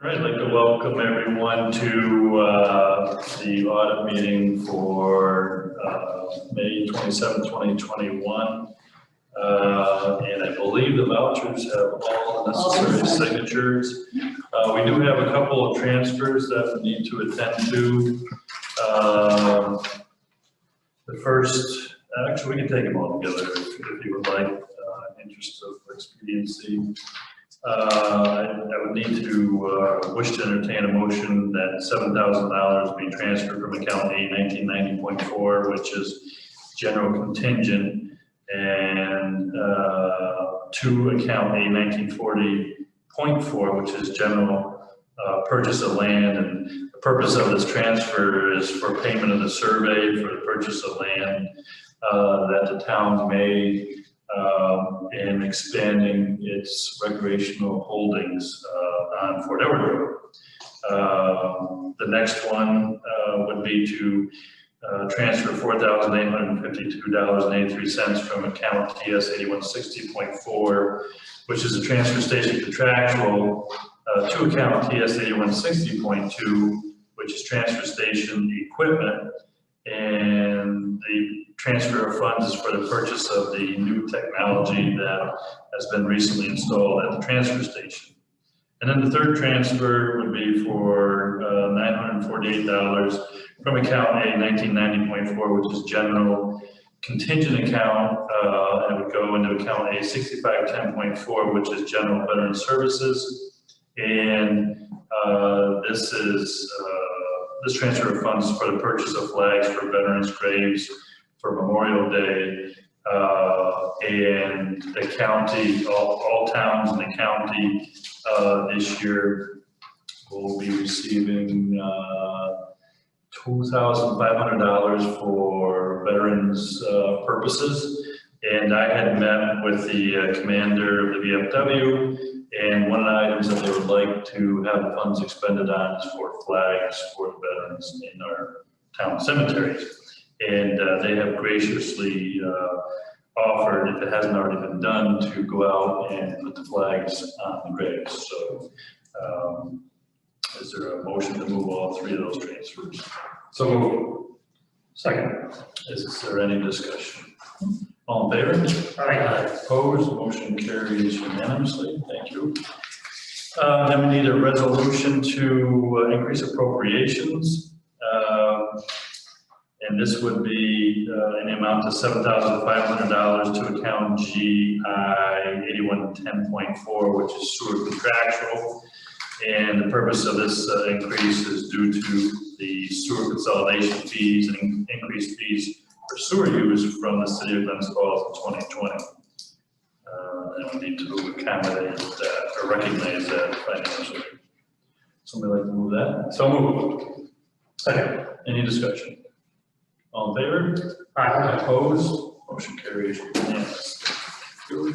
I'd like to welcome everyone to the audit meeting for May 27, 2021. And I believe the vouchers have all the necessary signatures. We do have a couple of transfers that we need to attend to. The first, actually, we can take them all together if you would like, in interest of expediency. I would need to wish to entertain a motion that $7,000 be transferred from account A 1990.4, which is general contingent, and to account A 1940.4, which is general purchase of land. And the purpose of this transfer is for payment of the survey for the purchase of land that the town made in expanding its recreational holdings on Fort Edward Road. The next one would be to transfer $4,852.83 from account TS 8160.4, which is a transfer station contractual, to account TS 8160.2, which is transfer station equipment. And the transfer of funds is for the purchase of the new technology that has been recently installed at the transfer station. And then the third transfer would be for $948 from account A 1990.4, which is general contingent account, and it would go into account A 6510.4, which is general veteran services. And this transfer of funds is for the purchase of flags for veterans' graves for Memorial Day, and the county, all towns in the county this year will be receiving $2,500 for veterans purposes. And I had met with the commander of the VFW, and one of the items that they would like to have funds expended on is for flags for the veterans in our town cemeteries. And they have graciously offered, if it hasn't already been done, to go out and put the flags on the graves. So is there a motion to move all three of those transfers? So moved. Second. Is there any discussion? All in favor? Aye. Opposed? Motion carries unanimously. Thank you. Then we need a resolution to increase appropriations. And this would be in the amount of $7,500 to account GI 8110.4, which is sewer contractual. And the purpose of this increase is due to the sewer consolidation fees and increased fees for sewer use from the city of Glens Falls in 2020. And we need to accommodate that or recognize that financially. Somebody like to move that? So moved. Second. Any discussion? All in favor? Aye. Opposed? Motion carries unanimously.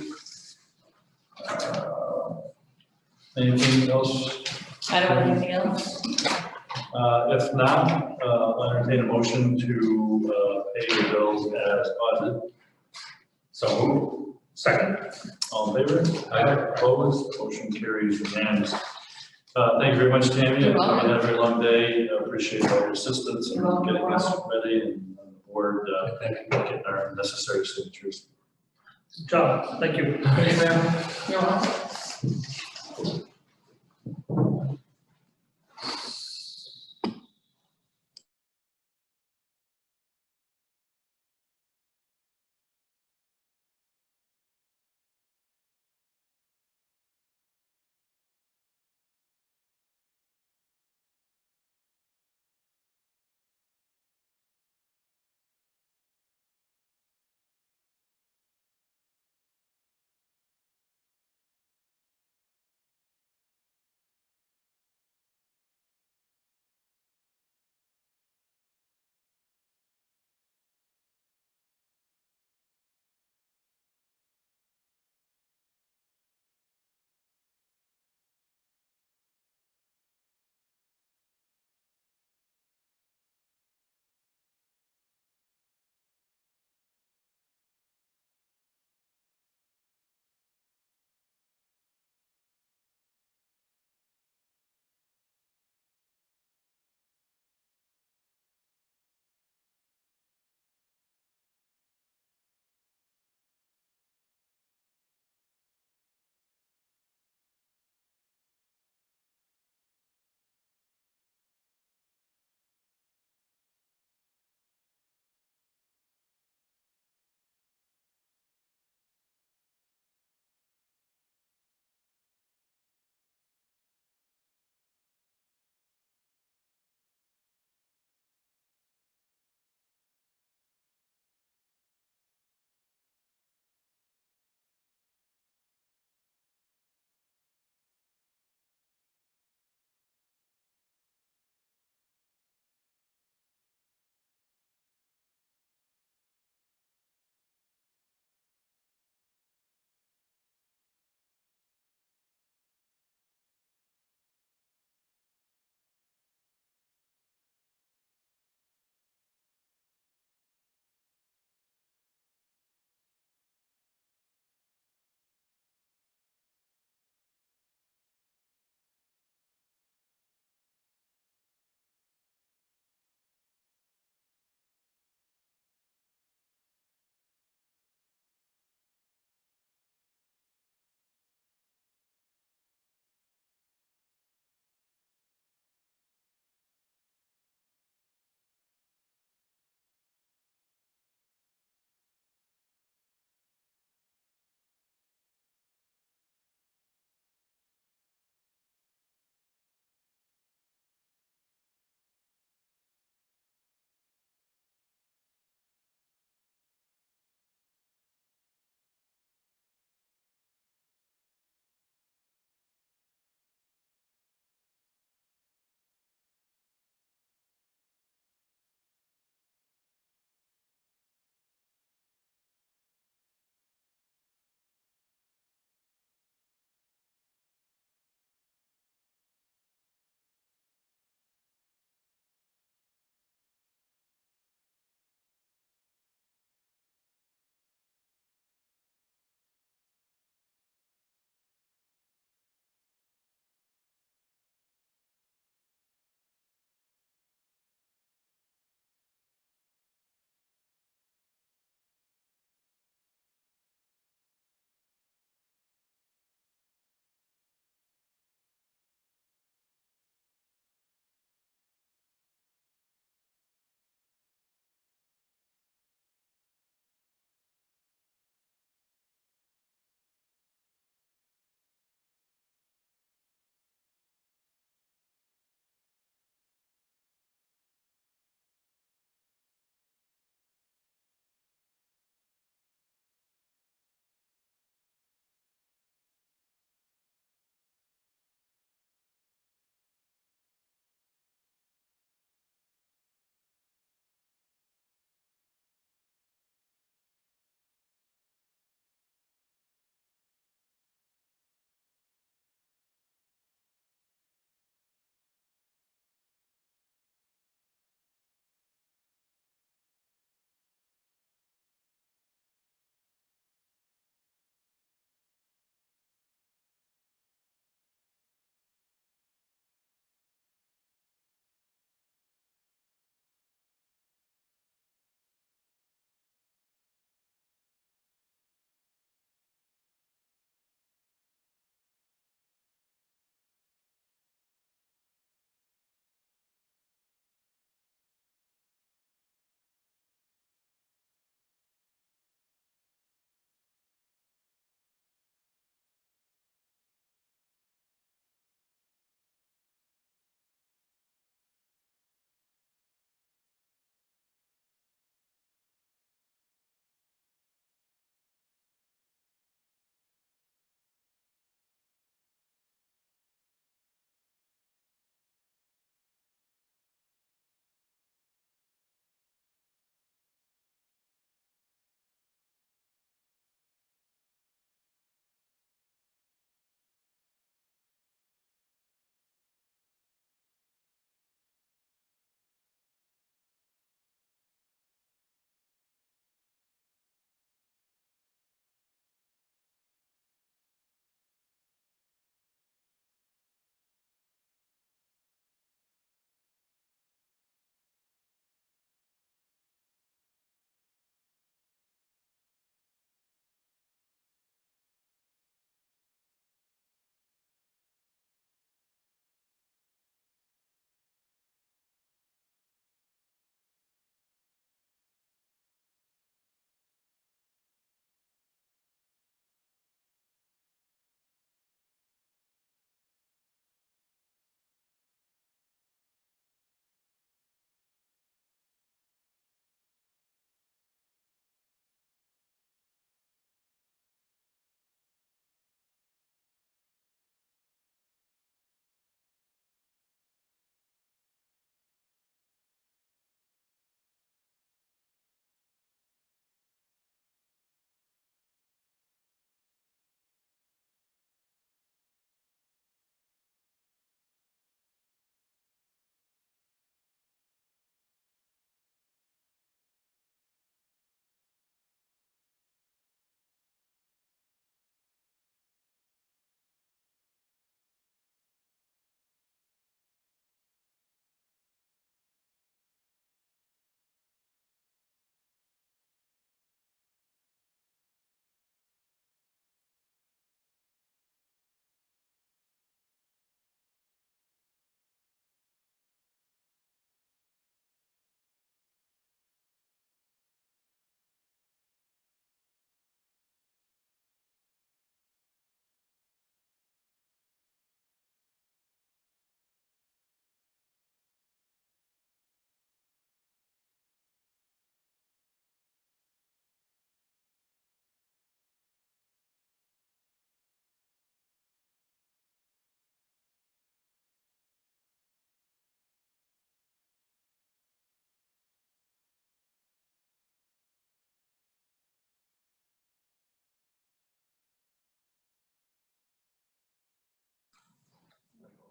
Anything else? I don't have anything else. If not, I'll entertain a motion to pay the bills as audited. So moved. Second. All in favor? Aye. Opposed? Motion carries unanimously. Thank you very much, Tammy. It's been a very long day. I appreciate all your assistance in getting this ready, and the board getting our necessary signatures. Good job. Thank you. Thank you, ma'am. You're welcome.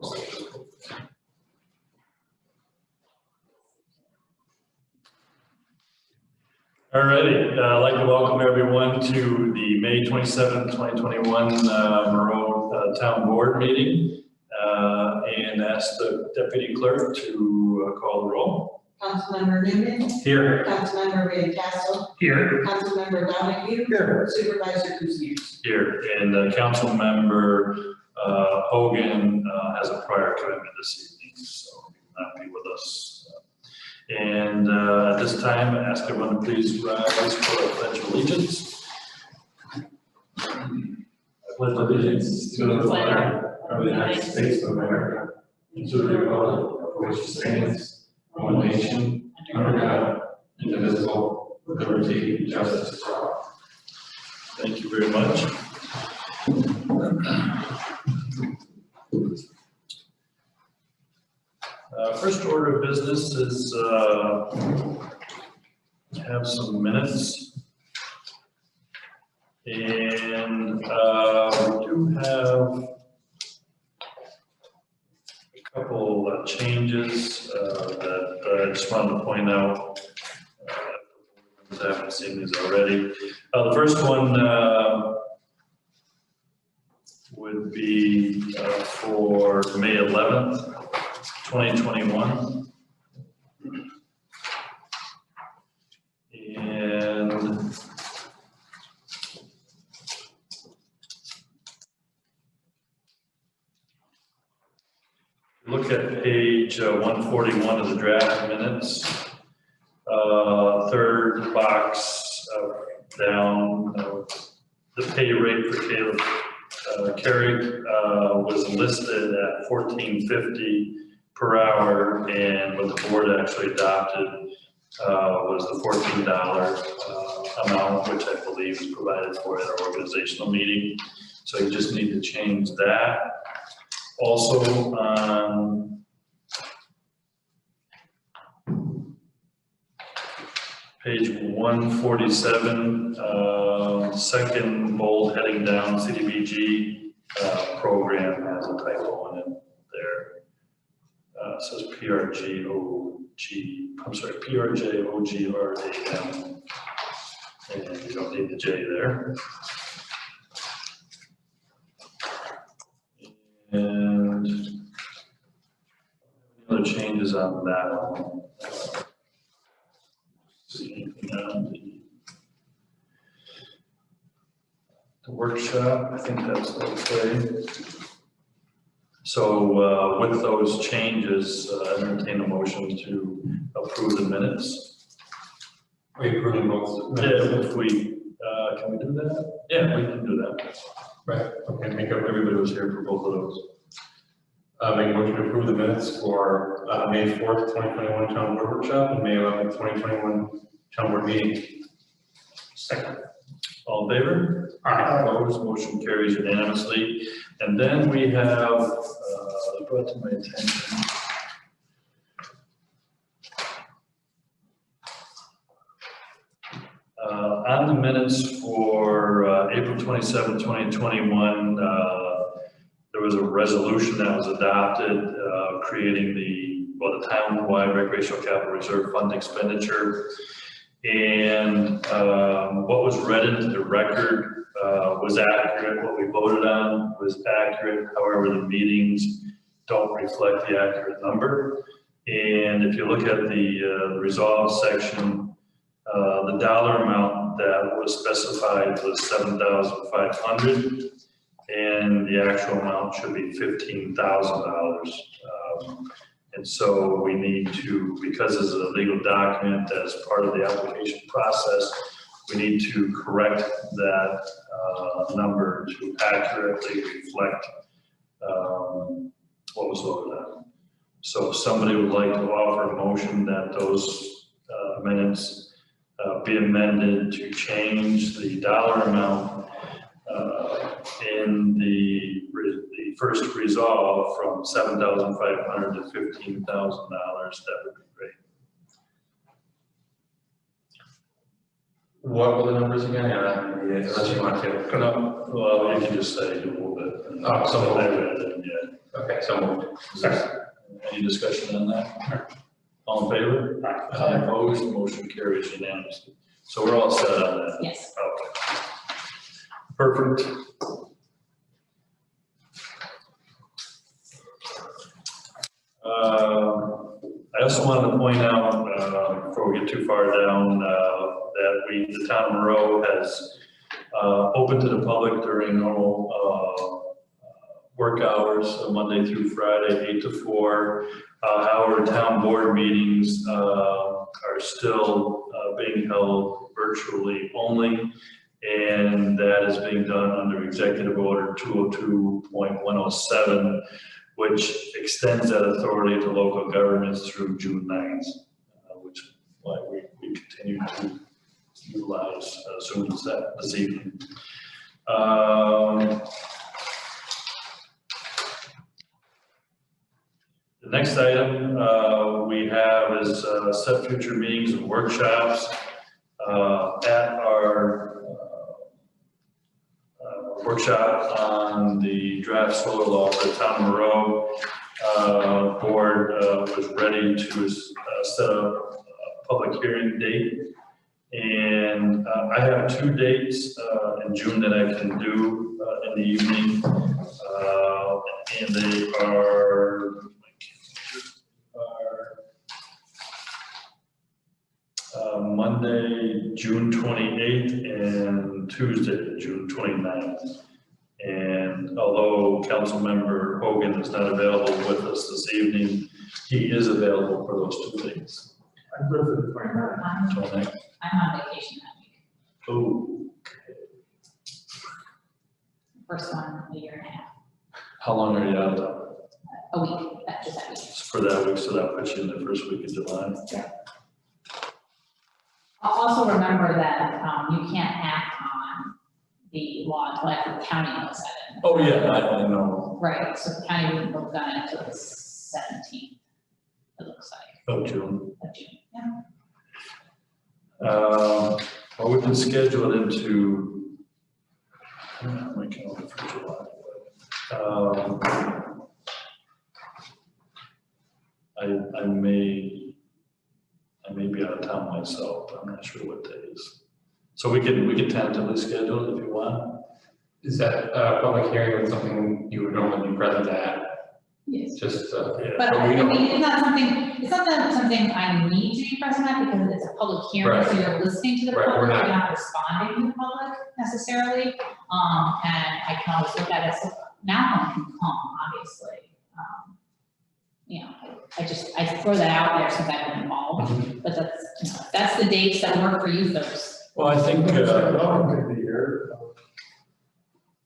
All righty, I'd like to welcome everyone to the May 27th, 2021 Monroe Town Board meeting and ask the Deputy Clerk to call the roll. Councilmember Newman. Here. Councilmember Van Tassel. Here. Councilmember Donahue. Here. Supervisor Kuznier. Here, and Council Member Hogan has a prior commitment this evening, so he will not be with us. And at this time, I ask everyone to please rise for a pledge of allegiance. I pledge allegiance to the flag of the United States of America and to the republic for which it stands, one nation, under God, indivisible, with liberty and justice for all. Thank you very much. First order of business is have some minutes. And we do have a couple changes that I just wanted to point out. I haven't seen these already. The first one would be for May 11th, 2021. And look at page 141 of the draft minutes. Third box down, the pay rate for Caleb Carey was listed at $14.50 per hour, and what the board actually adopted was the $14 amount, which I believe is provided for at our organizational meeting. So you just need to change that. Also on page 147, second bold heading down, CDBG program has a typo in it there. It says PRJOGRAM, and you don't need the J there. And any other changes on that one? See anything on the workshop? I think that's okay. So with those changes, entertain a motion to approve the minutes. Are you approving both? Yeah, if we, can we do that? Yeah, we can do that. Right, okay, Everybody was here for both of those. make a motion to approve the minutes for May 4th, 2021 Town Board Workshop and May 11th, 2021 Town Board Meeting. Second. All in favor? Aye. Opposed, motion carries unanimously. And then we have, brought to my attention, on the minutes for April 27, 2021, there was a resolution that was adopted creating the town-wide recreational capital reserve fund expenditure. And what was read into the record was accurate. What we voted on was accurate. However, the meetings don't reflect the accurate number. And if you look at the resolve section, the dollar amount that was specified was $7,500, and the actual amount should be $15,000. And so we need to, because this is a legal document as part of the application process, we need to correct that number to accurately reflect what was voted on. So if somebody would like to offer a motion that those minutes be amended to change the dollar amount in the first resolve from $7,500 to $15,000, that would be great. What were the numbers again? Unless you want to. No, well, you can just say a little bit. Oh, so Yeah. Okay, so moved. Second. Any discussion on that? All in favor? Aye. Opposed, motion carries unanimously. So we're all set on that? Yes. Okay. Perfect. I also wanted to point out, before we get too far down, that the town of Monroe has open to the public during normal work hours, Monday through Friday, 8 to 4. However, town board meetings are still being held virtually only, and that is being done under Executive Order 202.107, which extends that authority to local governments through June 9th, which is why we continue to utilize Zoom this evening. The next item we have is set future meetings and workshops at our workshop on the draft solar law for the town of Monroe. Board was ready to set up a public hearing date. And I have 2 dates in June that I can do in the evening. And they are, Monday, June 28th and Tuesday, June 29th. And although Councilmember Hogan is not available with us this evening, he is available for those 2 days. I'm good for the 29th. I'm on vacation that week. Oh, First one, a year and a half. how long are you out of? A week, that's just that week. For that week, so that puts you in the first week of July. Also remember that you can't act on the law until after the county looks at it. Oh, yeah, I know. Right, so the county wouldn't look on it until the 17th, it looks like, Oh, June. of June, yeah. Well, we can schedule it into, my calendar for July. I may be out of town myself, I'm not sure what days. So we can tentatively schedule it if you want. Is that a public hearing or something you would normally be present at? Yes. Just, Yeah. But I we don't- mean, it's not something I need to be present at because it's a public hearing, so you're listening to the Right, public, we're you're not- not responding to the public necessarily. And I can always look at it, so Malcolm can come, obviously. You know, I throw that out there since I've been involved, but that's the dates that work for you folks. Well, I think, Could be here.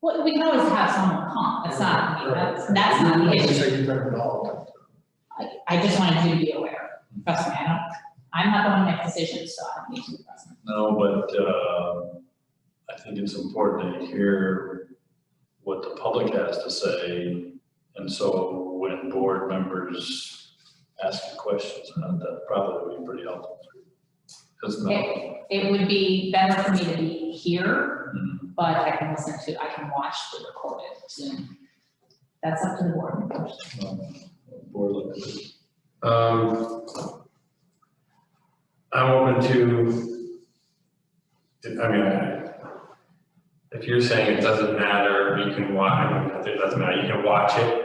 Well, we can always have someone come, that's not, that's not the issue. I just wanted you to be aware, trust me, I'm not the one to make decisions, so I don't need to be present. no, but I think it's important to hear what the public has to say. And so when board members ask you questions, that probably would be pretty helpful for you. Because It would be better for me to be here, Mhm. but I can watch the recorded Zoom. That's up to the board members. Board look at it. I'm open to, I mean, if you're saying it doesn't matter, you can watch, I mean, it doesn't matter, you can watch it.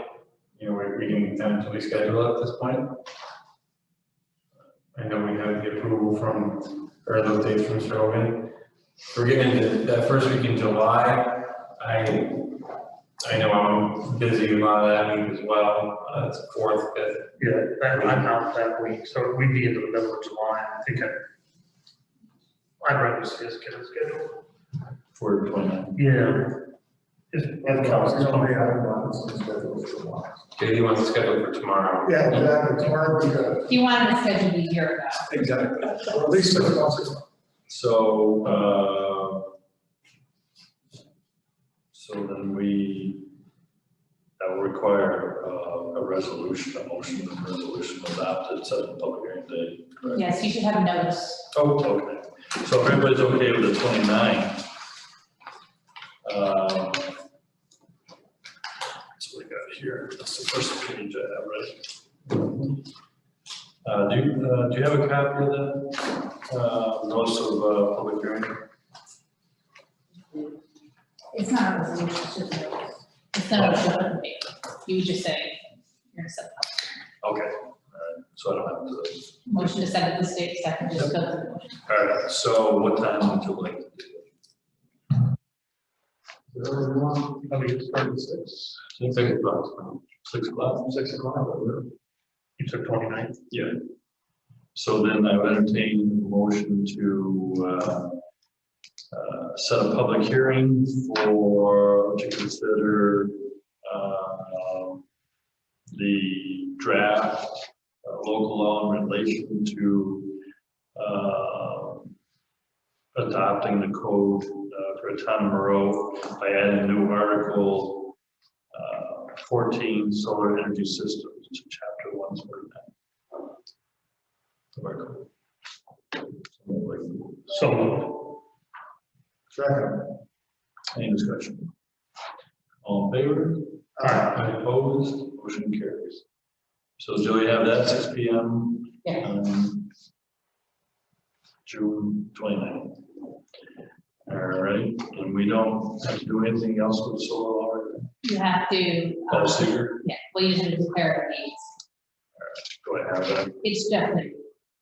You know, we can tentatively schedule it at this point. I know we have the approval from, or those dates from Mr. Hogan. We're getting into that first week in July. I know I'm busy a lot of that week as well. It's 4th, 5th. Yeah, I'm out that week, so we'd be into the middle of July, I think I'd rather see us get it scheduled. For 29. Yeah. And council's coming JD wants to schedule for tomorrow. Yeah, exactly, tomorrow we go. He wanted to schedule a year ago. Exactly. Or at least 6 months ago. So then that will require a resolution, a motion and resolution adopted, set a public hearing date, correct? Yes, you should have a notice. Oh, okay. So if everybody's okay with the 29th, that's what we got here. That's the first page I have, right? Do you have a copy of that? Notice of public hearing? It's not a resolution, it's just a notice. It's not a resolution. You would just say, you're gonna set the public hearing. Okay, so I don't have to. Motion to set it the state, second, just go through the motion. All right, so what time would you like to do it? I mean, it's starting at 6. 6 o'clock. 6 o'clock? 6 o'clock. You took 29. Yeah. So then I would entertain a motion to set a public hearing for, to consider the draft local law in relation to adopting the code for a town of Moreau by adding a new article 14 solar energy systems to chapter 149. Article. So moved. Second. Any discussion? All in favor? Aye. Opposed? Motion carries. So Joe, you have that 6 p.m. Yeah. June 29th. All right, and we don't have to do anything else with the solar law? You have to. Oh, secret? Yeah, well, you usually declare the needs. Go ahead. It's definitely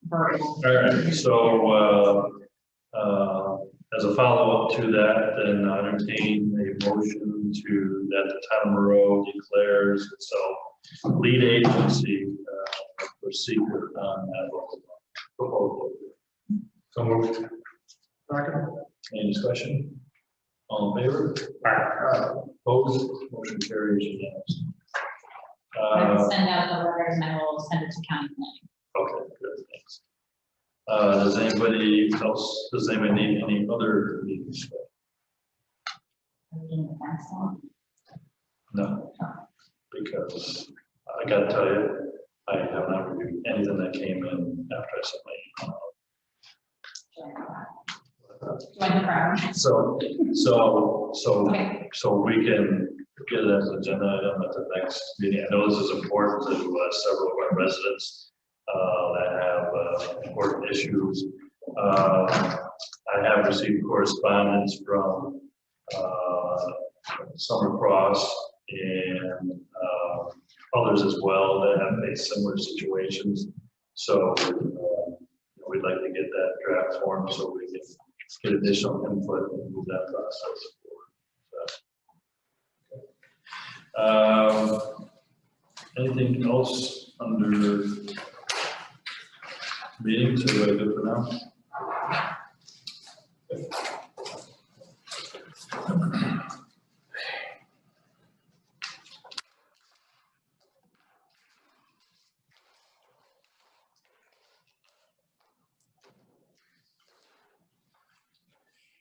verbal. All right, so as a follow-up to that, then I entertain a motion to that the town of Moreau declares itself lead agency for secret on that local law proposal. So moved. Second. Any discussion? All in favor? Aye. Opposed? Motion carries unanimously. I will send out the letter and I will send it to county planning. Okay, good, thanks. Does anybody need any other meetings? Are we doing the fence law? No, because I gotta tell you, I have not reviewed anything that came in after I sent my email. Join the crowd. So Okay. we can get it as an agenda item at the next meeting. I know this is important to several of our residents that have important issues. I have received correspondence from Summer Cross and others as well that have faced similar situations. So we'd like to get that draft form so we can get additional input and move that process forward. Anything else under meetings? Everybody good for now?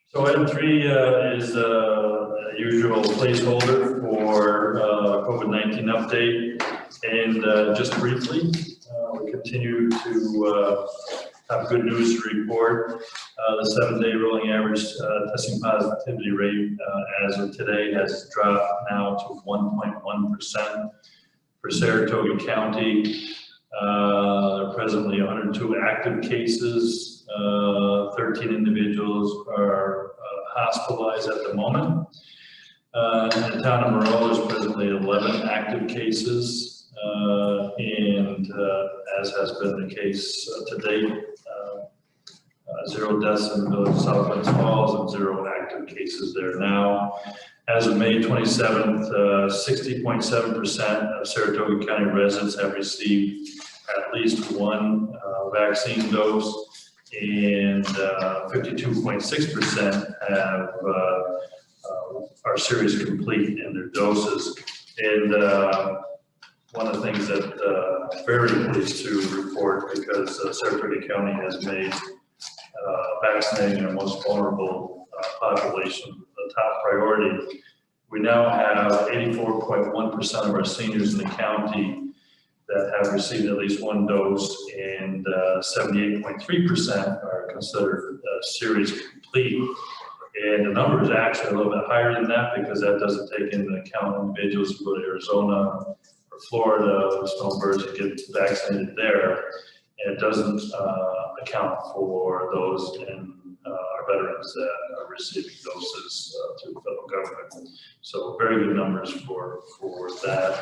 So item 3 is a usual placeholder for COVID-19 update. And just briefly, we continue to have good news to report. The 7-day rolling average testing positivity rate as of today has dropped now to 1.1% for Saratoga County. There are presently 102 active cases. 13 individuals are hospitalized at the moment. In the town of Moreau, there's presently 11 active cases, and as has been the case to date, 0 deaths in the village of South Glens Falls and 0 active cases there now. As of May 27th, 60.7% of Saratoga County residents have received at least 1 vaccine dose, and 52.6% have are series complete in their doses. And one of the things that I'm very pleased to report, because Saratoga County has made vaccinating our most vulnerable population the top priority. We now have 84.1% of our seniors in the county that have received at least one dose, and 78.3% are considered series complete. And the number is actually a little bit higher than that because that doesn't take into account individuals who go to Arizona or Florida, snowbirds that get vaccinated there. And it doesn't account for those in our veterans that are receiving doses through the federal government. So very good numbers for that.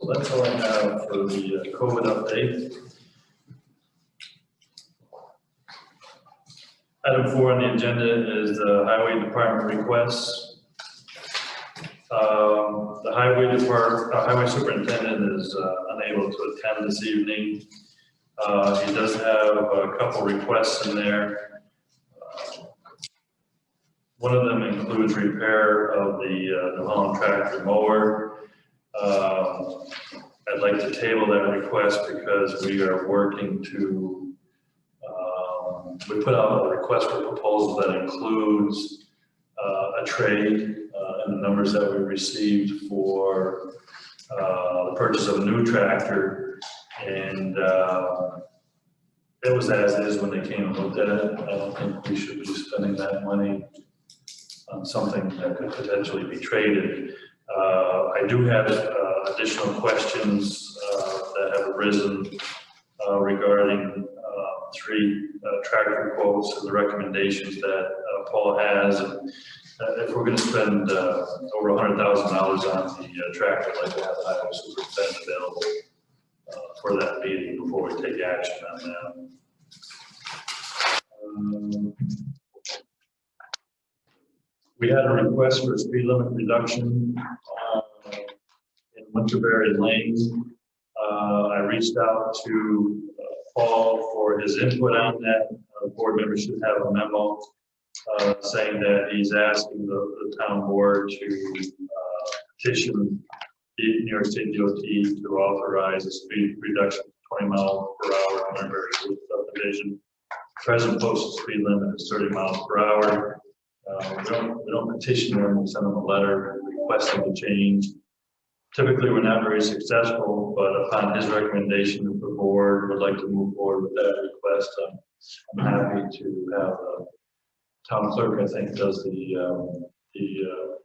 So that's all I have for the COVID update. Item 4 on the agenda is the Highway Department requests. The Highway Superintendent is unable to attend this evening. He does have a couple requests in there. One of them includes repair of the New Holland tractor mower. I'd like to table that request because we are working to we put out a request for proposal that includes a trade and the numbers that we received for the purchase of a new tractor, and it was as is when they came and looked at it. I don't think we should be spending that money on something that could potentially be traded. I do have additional questions that have arisen regarding 3 tractor quotes and the recommendations that Paul has. And if we're going to spend over $100,000 on the tractor, I'd like to have the highway superintendent available for that meeting before we take action on that. We had a request for a speed limit reduction in Winterberry Lane. I reached out to Paul for his input on that. Board members should have a memo saying that he's asking the town board to petition the New York State DOT to authorize a speed reduction to 20 miles per hour in Winterberry subdivision. Present posted speed limit is 30 miles per hour. We don't petition them, we send them a letter requesting the change. Typically, we're not very successful, but upon his recommendation, if the board would like to move forward with that request, I'm happy to have town clerk, I think, does the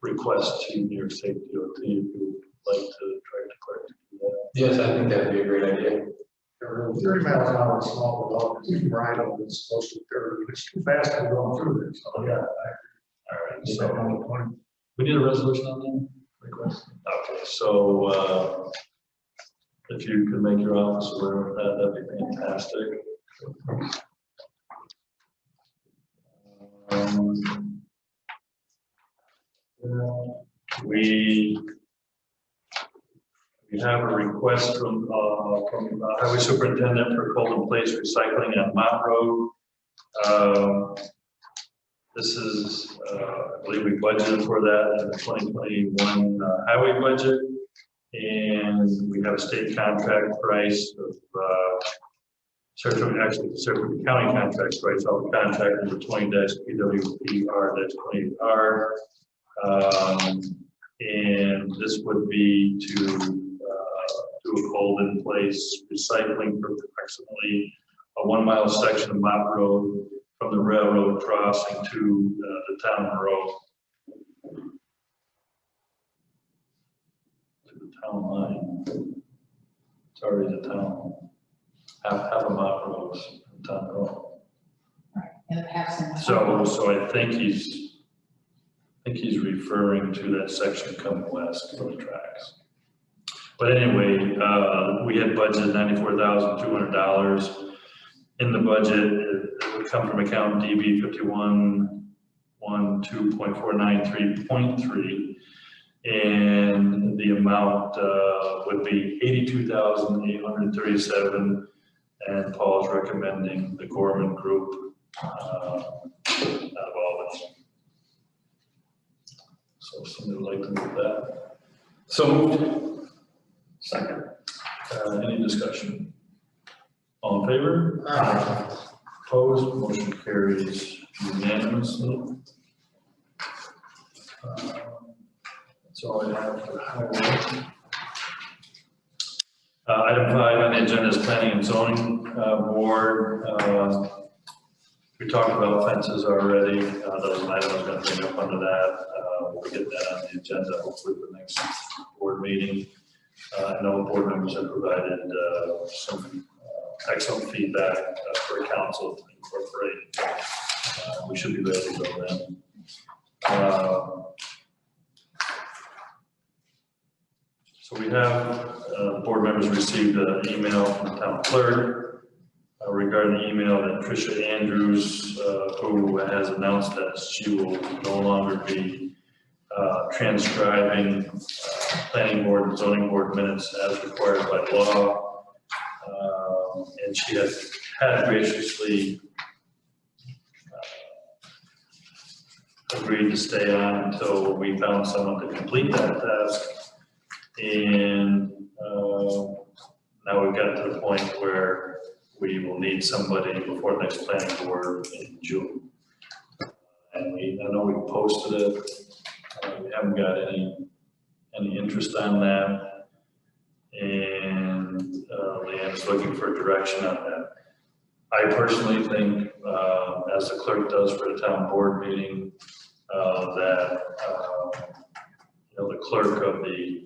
request to New York State DOT if you would like to try to clerk to do that. Yes, I think that'd be a great idea. 30 miles an hour is small, but all it's right on, it's supposed to be 30. It's too fast to go through this. So, yeah. All right, So, so we need a resolution on that request? Okay, so if you could make your office aware of that, that'd be fantastic. We have a request from Highway Superintendent for cold in place recycling on Mount Road. This is, I believe we budgeted for that in the 2021 highway budget, and we have a state contract price of Saratoga County contract price. All the contract is a 20-PWPR-28R, and this would be to do a cold in place recycling for approximately a 1 mile section of Mount Road from the railroad crossing to the town road. To the town line. It's already the town. Half a mile road is the town road. Right, and have some. So I think he's referring to that section coming west from the tracks. But anyway, we had budgeted $94,200 in the budget. It would come from account DB 5112.493.3, and the amount would be $82,837. And Paul's recommending the Gorman Group out of Albany. So somebody would like to move that. So moved. Second. Any discussion? All in favor? Opposed, motion carries unanimously. That's all I have for highway. Item 5 on the agenda is planning and zoning board. We talked about fences already. That was an item I was going to bring up under that. We'll get that on the agenda hopefully for the next board meeting. I know board members have provided some excellent feedback for council to incorporate. We should be ready to go then. So we have board members received an email from the town clerk regarding the email that Tricia Andrews, who has announced that she will no longer be transcribing planning board and zoning board minutes as required by law. And she had graciously agreed to stay on until we found someone to complete that task. And now we've gotten to the point where we will need somebody before the next planning board in June. And I know we posted it. We haven't got any interest on that. And Leanne's looking for direction on that. I personally think, as the clerk does for the town board meeting, that the clerk of the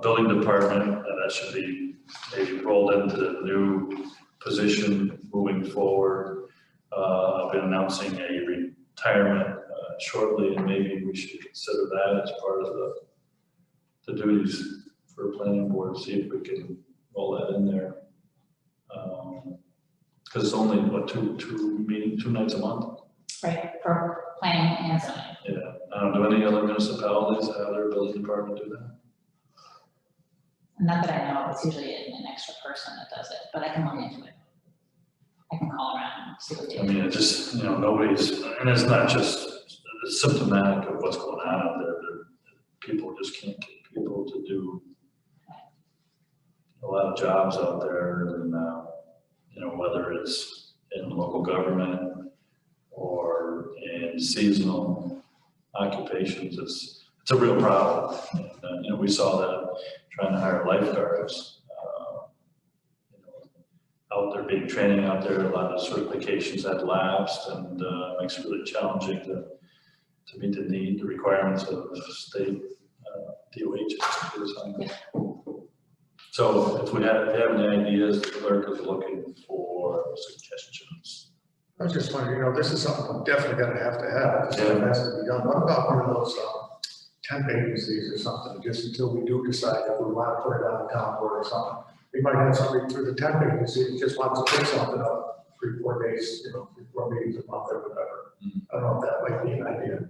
building department, that should be maybe rolled into the new position moving forward. I've been announcing a retirement shortly, and maybe we should consider that as part of the duties for a planning board, see if we can roll that in there. Because it's only, what, two nights a month? Right, for planning and zoning. Yeah. Do any other municipalities have their building department do that? Not that I know, it's usually an extra person that does it, but I can look into it. I can call around and see what they do. I mean, it just, nobody's, and it's not just it's symptomatic of what's going on out there. People just can't get people to do a lot of jobs out there, and whether it's in local government or in seasonal occupations, it's a real problem. And, we saw that trying to hire lifeguards. Out there being training out there, a lot of certifications had lapsed, and makes it really challenging to meet the requirements of state DOH. So if you have any ideas, the clerk is looking for suggestions. I was just wondering, this is something we're definitely gonna have to have. This has to be done. What about one of those temp agencies or something, just until we do decide if we want to put it on the town board or something? We might have somebody through the temp agency that just wants to pick something up 3-4 days, 3-4 meetings a month or whatever. I don't know if that might be an idea.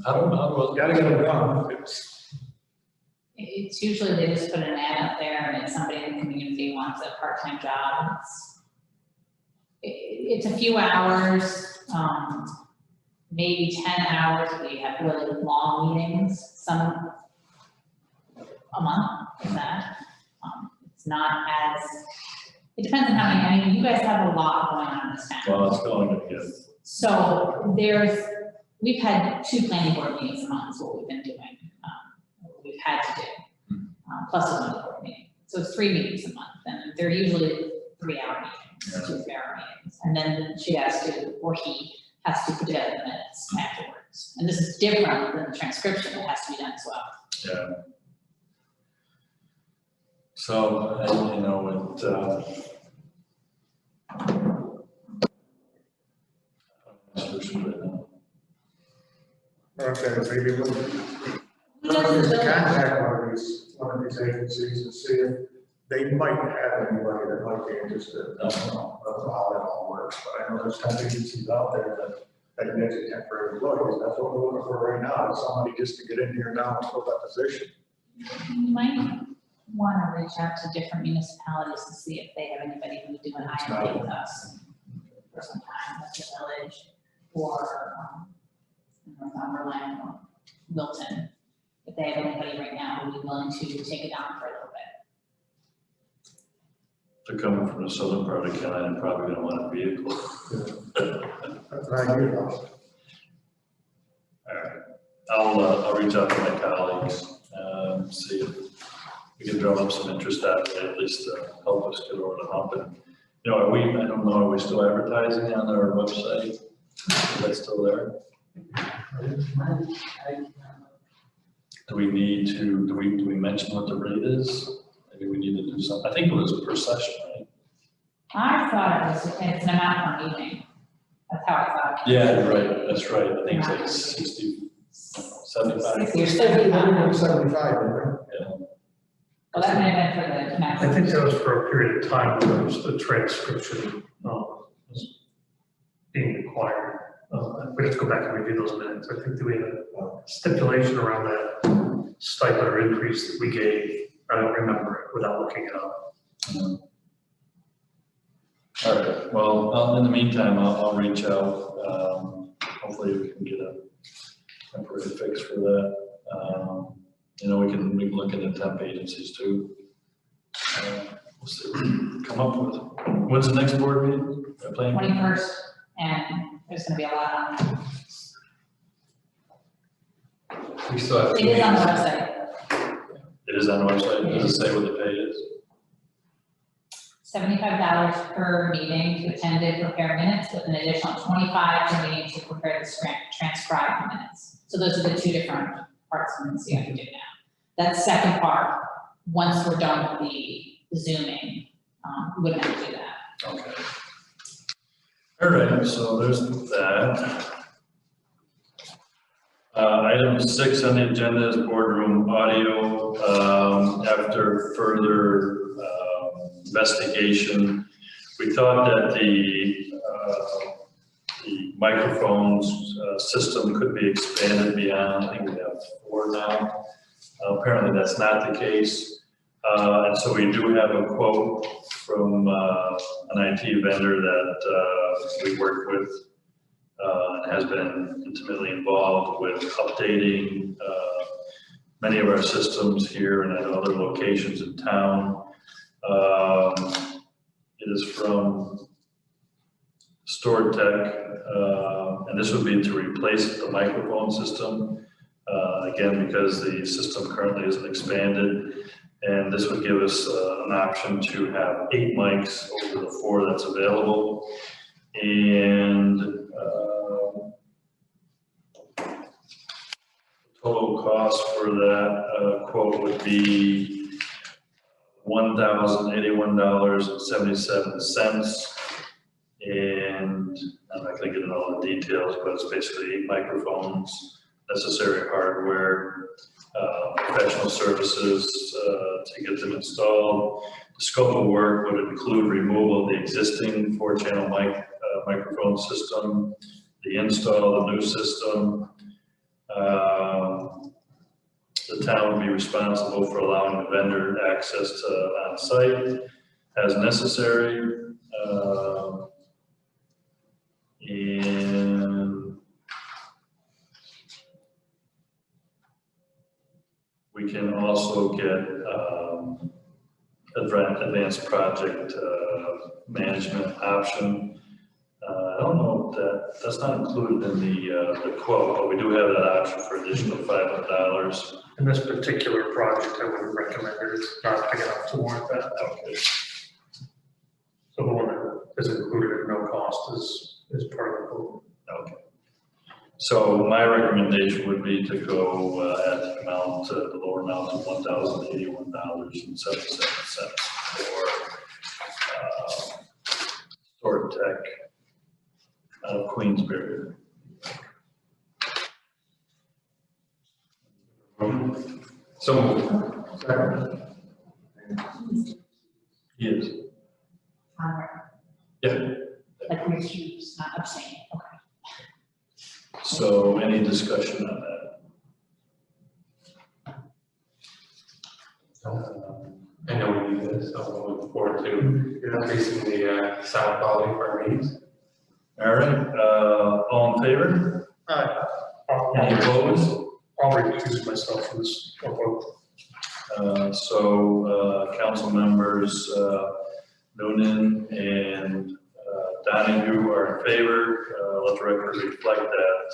How do Gotta get it done. It's usually they just put an ad out there and it's somebody in the community wants a part-time job. It's a few hours, maybe 10 hours. We have really long meetings, some a month, is that. It's not as, it depends on how many, I mean, you guys have a lot going on in this town. Well, it's going to get. So we've had 2 planning board meetings a month, is what we've been doing, what we've had to do, plus a zoning board meeting. So it's 3 meetings a month, and they're usually 3-hour meetings, 2 3-hour meetings. And then she has to, or he has to put together the minutes afterwards. And this is different than the transcription that has to be done as well. Yeah. So, Okay, maybe we'll Who does the building? contact one of these agencies and see if they might have anybody that might be interested. I don't know how that all works, but I know there's some agencies out there that get you temporary employees. That's what we're looking for right now, is somebody just to get in here now and fill that position. You might want to reach out to different municipalities to see if they have anybody who would do an IMA with us for some time, like the village, or Northumberland, or Wilton. If they have anybody right now who would be willing to take it down for a little they're coming from the southern part of County, and probably gonna want a vehicle. That's what I hear about. I'll reach out to my colleagues, see if we can drum up some interest out there, at least to help us get over the hump. And, you know, I don't know, are we still advertising on our website? Is that still there? Do we mention what the rate is? Maybe we need to do something. I think it was per session, right? I thought it's an amount per meeting. That's how I thought. Yeah, you're right, that's right. I think it's like 60, 75. You're still doing that. 75, Yeah. Well, that may have been for the next. I think that was for a period of time when there was the transcription, was being required. We have to go back and review those minutes. I think that we had a stipulation around that stipend or increase that we gave. I don't remember it without looking it up. All right, well, in the meantime, I'll reach out. Hopefully we can get a temporary fix for that. You know, we can look into temp agencies too. We'll see what we can come up with. When's the next board meeting? 21st, and there's gonna be a lot on it. We still have. It is on the website. It is on the website. Does it say what the pay is? $75 per meeting to attend and prepare minutes, with an additional $25 per meeting to prepare the transcribe minutes. So those are the two different parts of minutes you have to do now. That second part, once we're done with the Zooming, we wouldn't have to do that. Okay. All right, so there's that. Item 6 on the agenda is boardroom audio. After further investigation, we thought that the microphones system could be expanded beyond, I think we have 4 now. Apparently that's not the case. And so we do have a quote from an IT vendor that we work with and has been intimately involved with updating many of our systems here and at other locations in town. It is from StoredTech, and this would be to replace the microphone system. Again, because the system currently isn't expanded, and this would give us an option to have 8 mics over the 4 that's available. And total cost for that quote would be $1,081.77. And I'm not going to get into all the details, but it's basically 8 microphones, necessary hardware, professional services to get them installed. The scope of work would include removal of the existing 4-channel microphone system, the install of the new system. The town would be responsible for allowing the vendor access to on-site as necessary. And we can also get advanced project management option. I don't know if that's not included in the quote, but we do have that option for additional $500. In this particular project, I wouldn't recommend it. It's not big enough to warrant that. Okay. So the one that is included at no cost is part of the quote. Okay. So my recommendation would be to go at the amount, the lower amount of $1,081.77 for StoredTech out of Queensbury. So moved. Second. Yes. Yeah. Like recuse, not abstain, okay. So any discussion on that? I know we need this, so I'm looking forward to increasing the sound quality for our meetings. All right, all in favor? Any opposed? I'll recuse myself from this quote. So council members Noonan and Donahue are in favor. Let the record reflect that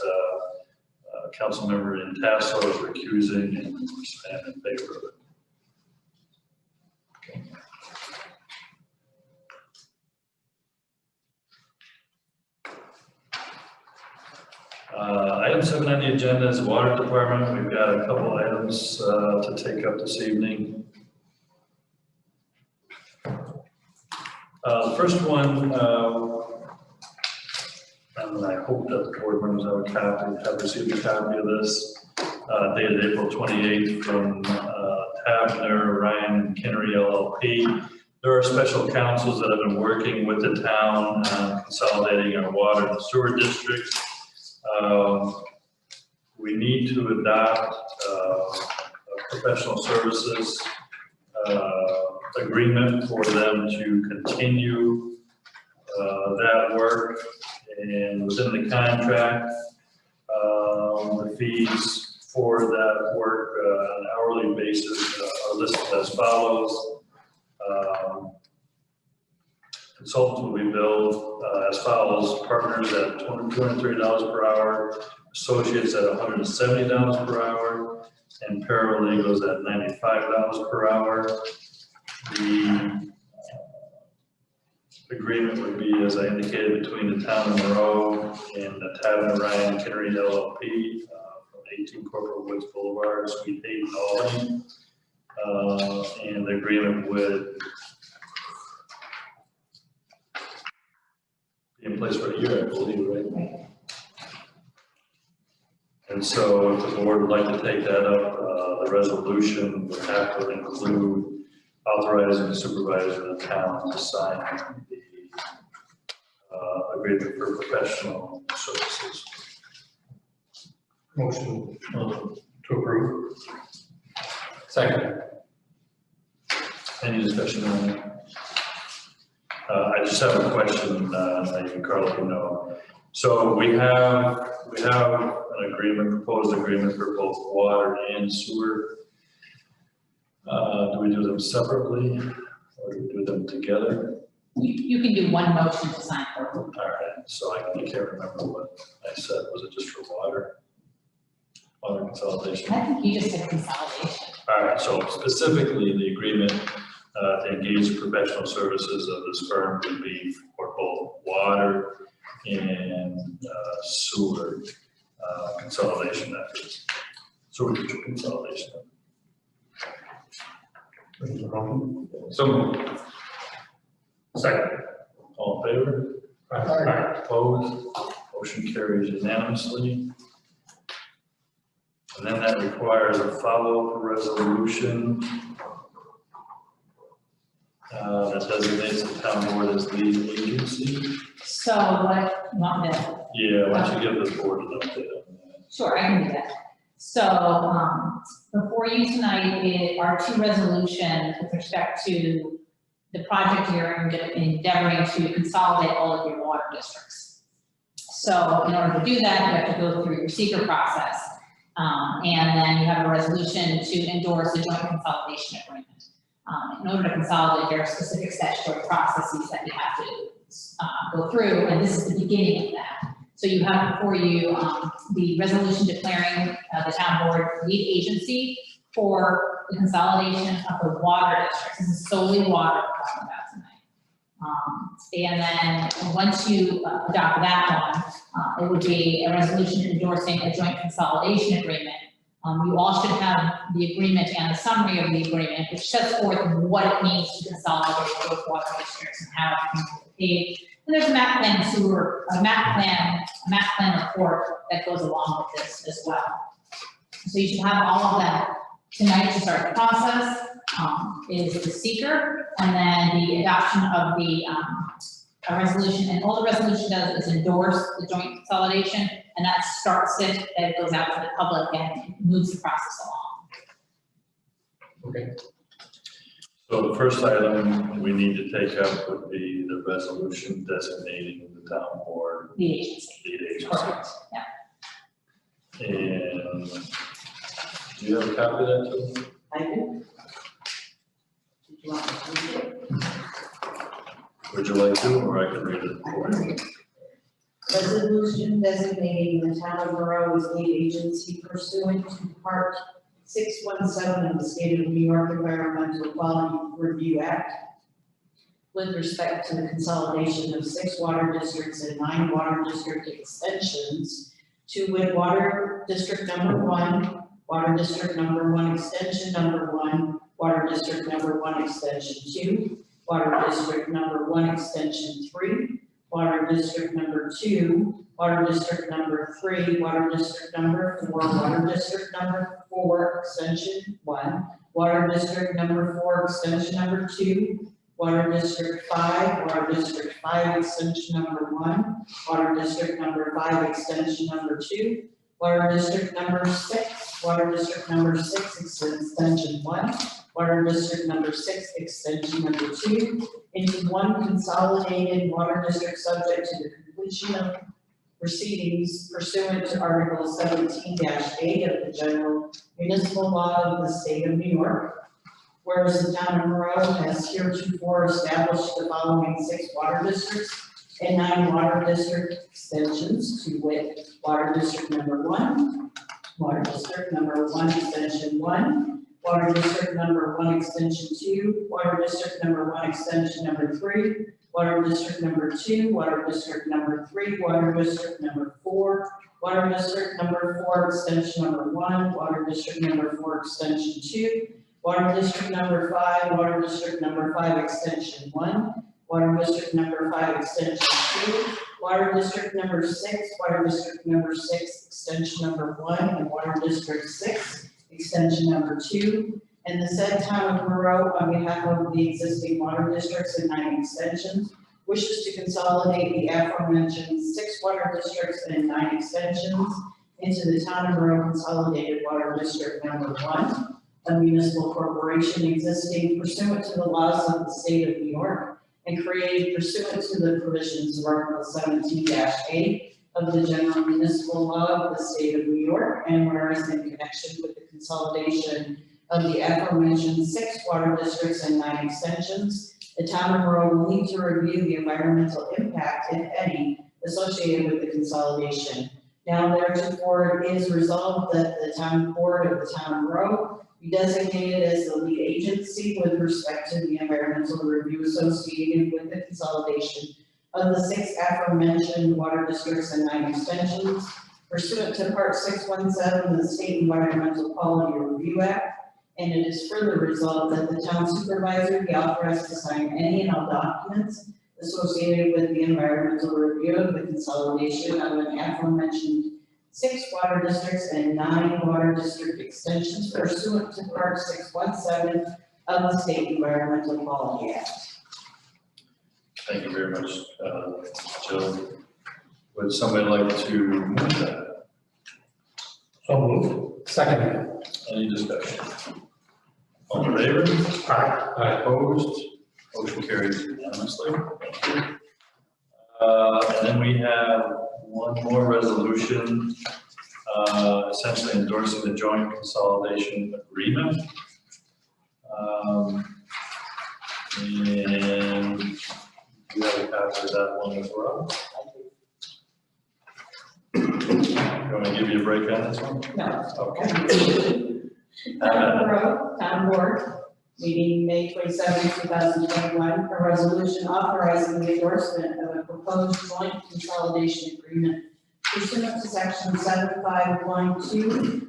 Councilmember Intasso is recusing and stand in favor of it. Item 7 on the agenda is the Water Department. We've got a couple items to take up this evening. The first one, and I hope that the board members have received a copy of this, dated April 28th from Tavner, Ryan, and Kinnery LLP. There are special counsels that have been working with the town on consolidating our water and sewer districts. We need to adopt a professional services agreement for them to continue that work. And within the contract, the fees for that work on an hourly basis are listed as follows. Consultants will be billed as follows: partners at $230 per hour, associates at $170 per hour, and paralegals at $95 per hour. The agreement would be, as I indicated, between the town of Monroe and the Tavern Ryan Kinnery LLP from 18 Corporal Woods Boulevard, Suite 8 in Albany. And the agreement would be in place for a year, I believe, right? And so if the board would like to take that up, the resolution would have to include authorizing the supervisor of the town to sign the agreement for professional services. Motion to approve. Second. Any discussion on that? I just have a question, maybe Carla can know. So we have an agreement, proposed agreement for both water and sewer. Do we do them separately or do we do them together? You can do one motion to sign for. All right, so I can't remember what I said. Was it just for water? Water consolidation? I think you just said consolidation. All right, so specifically the agreement to engage professional services of this firm would be for both water and sewer consolidation efforts. Sewer district consolidation. So moved. Second. All in favor? Aye. Opposed? Motion carries unanimously. And then that requires a follow-up resolution that designates the town board as lead agency. So what, you want me to? Yeah, why don't you give the board an update on that? Sure, I can do that. So, before you tonight are two resolutions with respect to the project you're endeavoring to consolidate all of your water districts. So in order to do that, you have to go through your seeker process. And then you have a resolution to endorse the joint consolidation agreement. In order to consolidate, there are specific statutory processes that you have to go through, and this is the beginning of that. So you have before you the resolution declaring the town board lead agency for the consolidation of the water districts. This is solely water we're talking about tonight. And then once you adopt that one, it would be a resolution endorsing a joint consolidation agreement. You all should have the agreement and the summary of the agreement, which sets forth what it means to consolidate both water districts and how it can be paid. And there's a map plan report that goes along with this as well. So you should have all of that tonight to start the process. Is the seeker, and then the adoption of the a resolution, and all the resolution does is endorse the joint consolidation, and that starts it, and it goes out to the public and moves the process along. Okay. So the first item we need to take up would be the resolution designating the town board The agency. lead agency. Correct, yeah. And do you have a copy of that too? I do. Did you want me to read it? Would you like to, or I can read it for you? Resolution designating the town of Monroe as lead agency pursuant to Part 617 of the State of New York Environmental Quality Review Act with respect to the consolidation of 6 water districts and 9 water district extensions to wit water district number 1, water district number 1 extension number 1, water district number 1 extension 2, water district number 1 extension 3, water district number 2, water district number 3, water district number 4, water district number 4 extension 1, water district number 4 extension number 2, water district 5, water district 5 extension number 1, water district number 5 extension number 2, water district number 6, water district number 6 extension 1, water district number 6 extension number 2, into one consolidated water district subject to the completion of proceedings pursuant to Article 17-8 of the General Municipal Law of the State of New York. Whereas the town of Monroe has heretofore established the following 6 water districts and 9 water district extensions, to wit, water district number 1, water district number 1 extension 1, water district number 1 extension 2, water district number 1 extension number 3, water district number 2, water district number 3, water district number 4, water district number 4 extension number 1, water district number 4 extension 2, water district number 5, water district number 5 extension 1, water district number 5 extension 2, water district number 6, water district number 6 extension number 1, and water district 6 extension number 2, and the said town of Monroe, on behalf of the existing water districts and 9 extensions, wishes to consolidate the aforementioned 6 water districts and 9 extensions into the town of Monroe Consolidated Water District number 1, a municipal corporation existing pursuant to the laws of the state of New York and created pursuant to the provisions of Article 17-8 of the General Municipal Law of the State of New York, and whereas in connection with the consolidation of the aforementioned 6 water districts and 9 extensions, the town of Monroe will need to review the environmental impact, if any, associated with the consolidation. Now therefore it is resolved that the town board of the town of Monroe be designated as the lead agency with respect to the environmental review associated with the consolidation of the 6 aforementioned water districts and 9 extensions pursuant to Part 617 of the State Environmental Quality Review Act. And it is further resolved that the town supervisor be authorized to sign any and all documents associated with the environmental review of the consolidation of an aforementioned 6 water districts and 9 water district extensions pursuant to Part 617 of the State Environmental Quality Act. Thank you very much, Jill. Would somebody like to move that? So moved. Second. Any discussion? All in favor? Aye. Opposed? Motion carries unanimously. Thank you. And then we have one more resolution, essentially endorsing the joint consolidation agreement. And you have a copy of that one as well. You want to give you a break on this one? No. Okay. Town of Monroe, Town Board, meeting May 27, 2021, a resolution authorizing the endorsement of a proposed joint consolidation agreement pursuant to section 7512,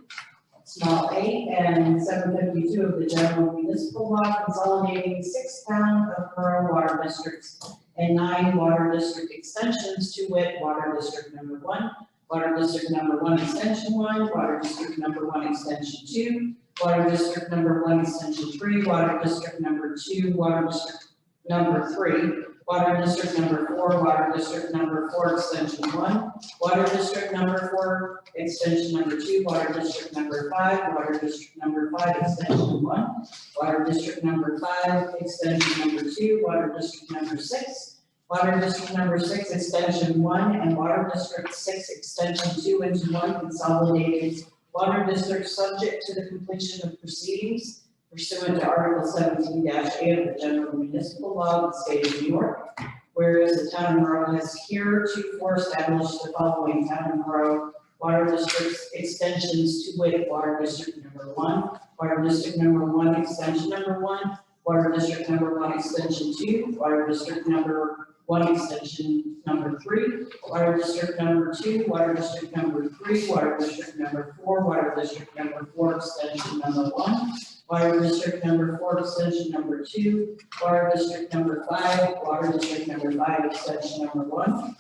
small a, and 752 of the General Municipal Law, consolidating 6 town of Monroe water districts and 9 water district extensions, to wit, water district number 1, water district number 1 extension 1, water district number 1 extension 2, water district number 1 extension 3, water district number 2, water district number 3, water district number 4, water district number 4 extension 1, water district number 4 extension number 2, water district number 5, water district number 5 extension 1, water district number 5 extension number 2, water district number 6, water district number 6 extension 1, and water district 6 extension 2 into one consolidated water district subject to the completion of proceedings pursuant to Article 17-8 of the General Municipal Law of the State of New York, whereas the town of Monroe has heretofore established the following town of Monroe water districts extensions to wit, water district number 1, water district number 1, extension number 1, water district number 1, extension 2, water district number 1, extension number 3, water district number 2, water district number 3, water district number 4, water district number 4, extension number 1, water district number 4, extension number 2, water district number 5, water district number 5, extension number 1,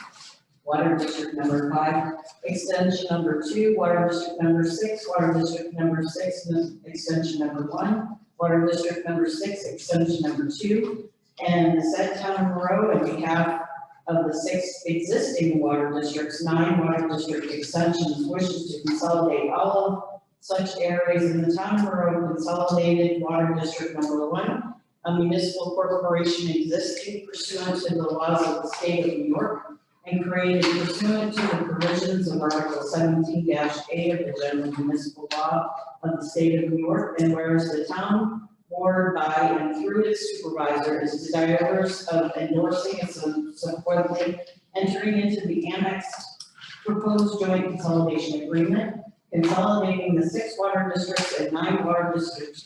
water district number 5, extension number 2, water district number 6, water district number 6, extension number 1, water district number 6, extension number 2, and the said town of Monroe, on behalf of the 6 existing water districts, 9 water district extensions, wishes to consolidate all of such areas in the town of Monroe consolidated water district number 1, a municipal corporation existing pursuant to the laws of the state of New York and created pursuant to the provisions of Article 17-A of the General Municipal Law of the state of New York, and whereas the town board by and through its supervisor is desirous of endorsing and subsequently entering into the annexed proposed joint consolidation agreement, consolidating the 6 water districts and 9 water district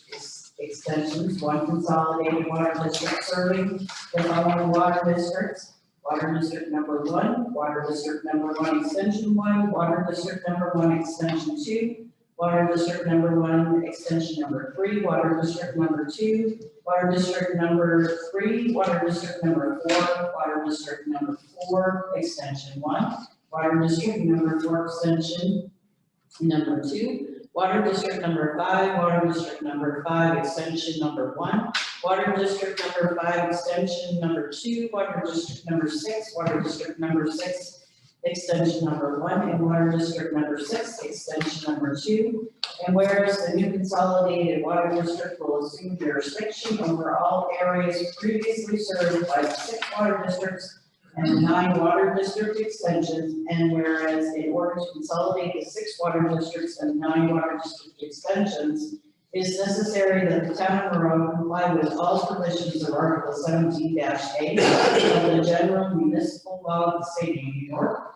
extensions, 1 consolidated water district serving the following water districts: water district number 1, water district number 1, extension 1, water district number 1, extension 2, water district number 1, extension number 3, water district number 2, water district number 3, water district number 4, water district number 4, extension 1, water district number 4, extension number 2, water district number 5, water district number 5, extension number 1, water district number 5, extension number 2, water district number 6, water district number 6, extension number 1, and water district number 6, extension number 2. And whereas the new consolidated water district will assume jurisdiction over all areas previously served by the 6 water districts and the 9 water district extensions, and whereas in order to consolidate the 6 water districts and 9 water district extensions, it is necessary that the town of Monroe comply with all provisions of Article 17-A of the General Municipal Law of the State of New York.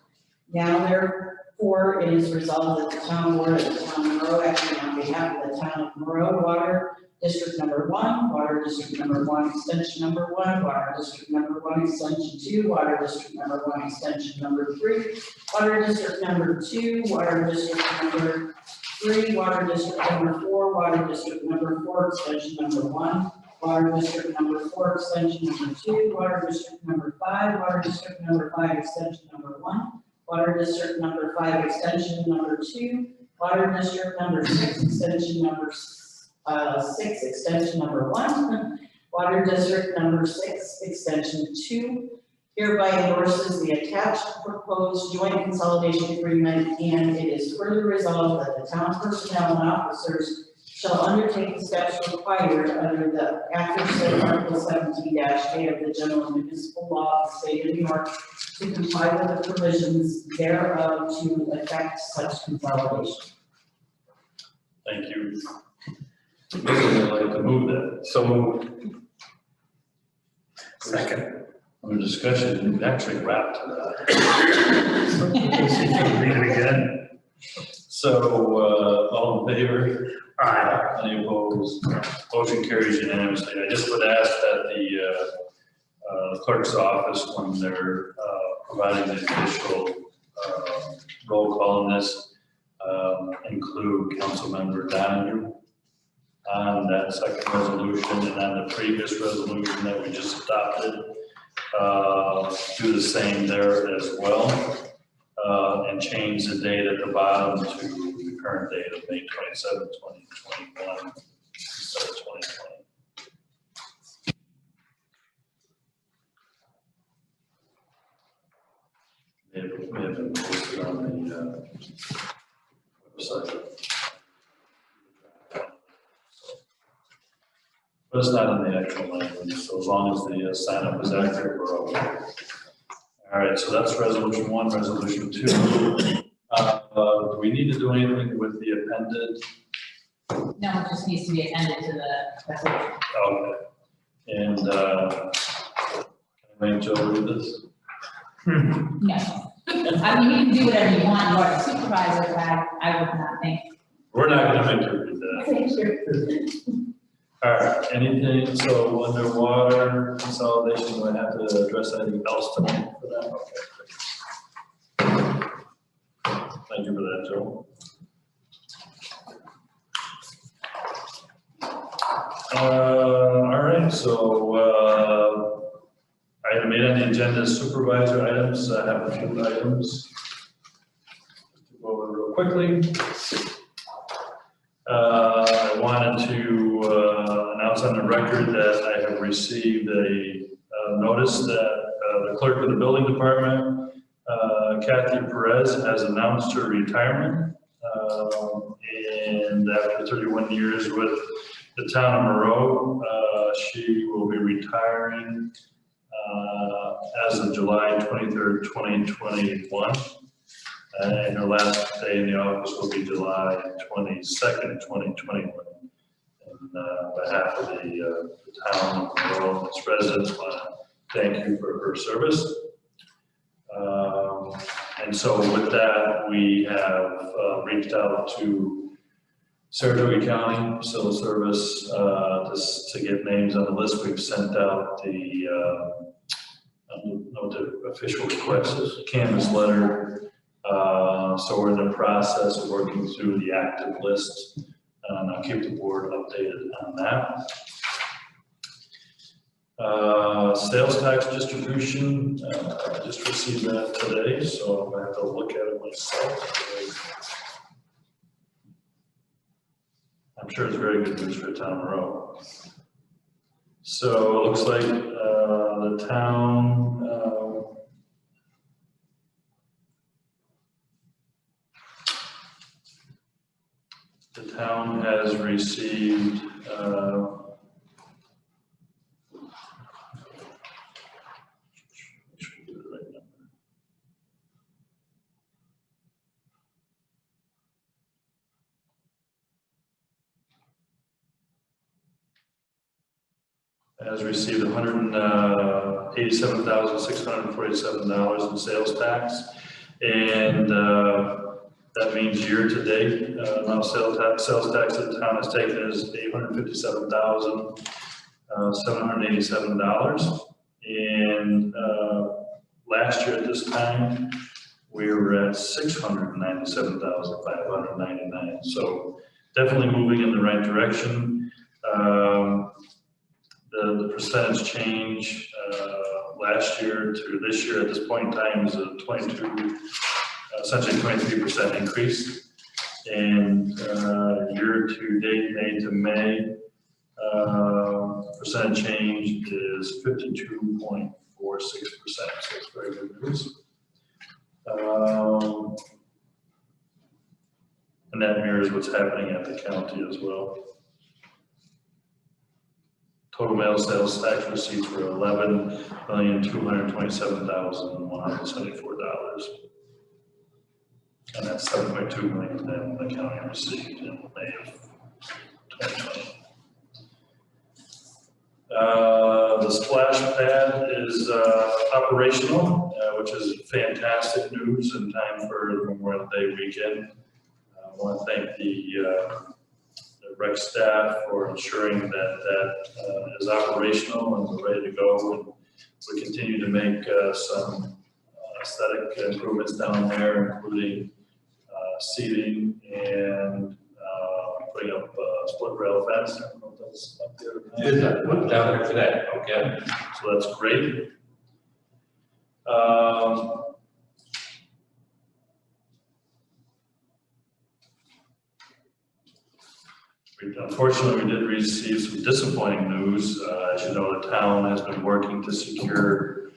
Now therefore, it is resolved that the town board of the town of Monroe, acting on behalf of the town of Monroe, water district number 1, water district number 1, extension number 1, water district number 1, extension 2, water district number 1, extension number 3, water district number 2, water district number 3, water district number 4, water district number 4, extension number 1, water district number 4, extension number 2, water district number 5, water district number 5, extension number 1, water district number 5, extension number 2, water district number 6, extension number 6, extension number 1, water district number 6, extension 2, hereby endorses the attached proposed joint consolidation agreement, and it is further resolved that the town personnel and officers shall undertake the steps required under the aforesaid Article 17-A of the General Municipal Law of the State of New York to comply with the provisions thereof to effect such consolidation. Thank you. I'd like to move that. So moved. Second. Under discussion, we've actually wrapped to that. Read it again. So, all in favor? Aye. Any opposed? Motion carries unanimously. I just would ask that the clerk's office, when they're providing the initial roll call on this, include Councilmember Donahue on that second resolution and on the previous resolution that we just adopted. Do the same there as well, and change the date at the bottom to the current date of May 27, 2021, instead of 2020. May have been posted on the website. But it's not in the actual language, so as long as the sign up is accurate, we're okay. All right, so that's resolution 1, resolution 2. Do we need to do anything with the appended? No, it just needs to be appended to the resolution. Okay. And can I Make Joe read this? No. I mean, you can do whatever you want, you are the supervisor, but I would not think. We're not gonna make you read that. Thank you. All right, anything, so underwater consolidation, do I have to address anything else tonight for that? Okay. Thank you for that, Joe. All right, so, item 8 on the agenda is supervisor items. I have a few items. To go over real quickly. I wanted to announce on the record that I have received a notice that the clerk of the building department, Kathy Perez, has announced her retirement. And after 31 years with the town of Monroe, she will be retiring as of July 23rd, 2021. And her last day in the office will be July 22nd, 2021. And on behalf of the town of Monroe and its residents, I want to thank you for her service. And so with that, we have reached out to Saratoga County Civil Service to get names on the list. We've sent out the official request, canvas letter. So we're in the process of working through the active list, and I'll keep the board updated on that. Sales tax distribution, I just received that today, so I'm gonna have to look at it myself. I'm sure it's very good news for town of Monroe. So it looks like the town has received $187,647 in sales tax, and that means year to date, amount of sales tax that the town has taken is $857,787. And last year at this time, we were at $697,599. So definitely moving in the right direction. The percentage change last year to this year at this point in time is a essentially 23% increase. And year to date, May to May, percent change is 52.46%. So it's very good news. And that mirrors what's happening at the county as well. Total mail sales tax receipts were $11,227,174. And that's $7.2 million that the county received in May of 2020. The splash pad is operational, which is fantastic news in time for the Memorial Day weekend. I want to thank the rec staff for ensuring that is operational and we're ready to go. And we continue to make some aesthetic improvements down there, including seating and putting up a split rail fence. I don't know if that's up there. Is that what's down there today? Okay. So that's great. Unfortunately, we did receive some disappointing news. As you know, the town has been working to secure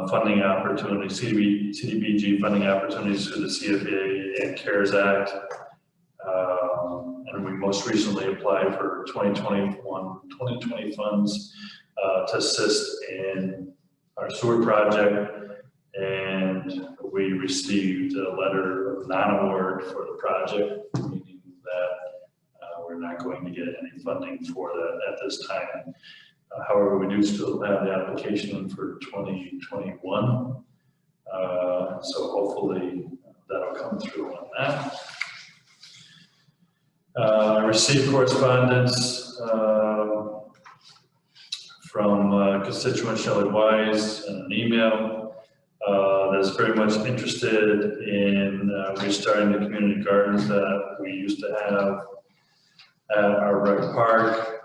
funding opportunities, CDBG funding opportunities through the CFA and CARES Act. And we most recently applied for 2020 funds to assist in our sewer project. And we received a letter of non-award for the project, meaning that we're not going to get any funding for that at this time. However, we do still have the application in for 2021. So hopefully that'll come through on that. I received correspondence from constituent Shelley Wise and an email that's very much interested in restarting the community gardens that we used to have at our rec park.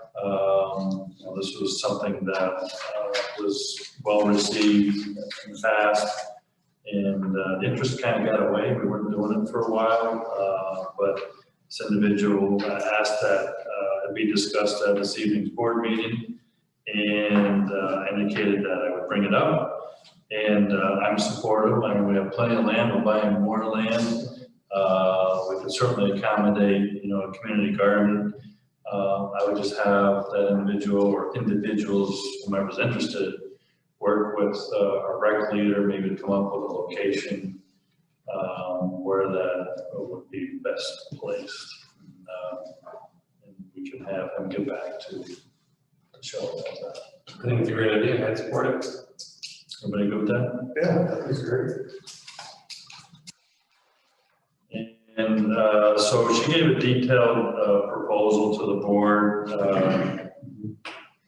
This was something that was well received in the past, and the interest kind of got away. We weren't doing it for a while, but this individual asked that it be discussed at this evening's board meeting, and indicated that I would bring it up. And I'm supportive. I mean, we have plenty of land. We're buying more land. We can certainly accommodate, you know, a community garden. I would just have that individual or individuals, whomever's interested, work with a rec leader, maybe to come up with a location where that would be best placed. And we can have him get back to the show about that. I think it's a great idea. I'd support it. Everybody good with that? Yeah, that is great. And so she gave a detailed proposal to the board. You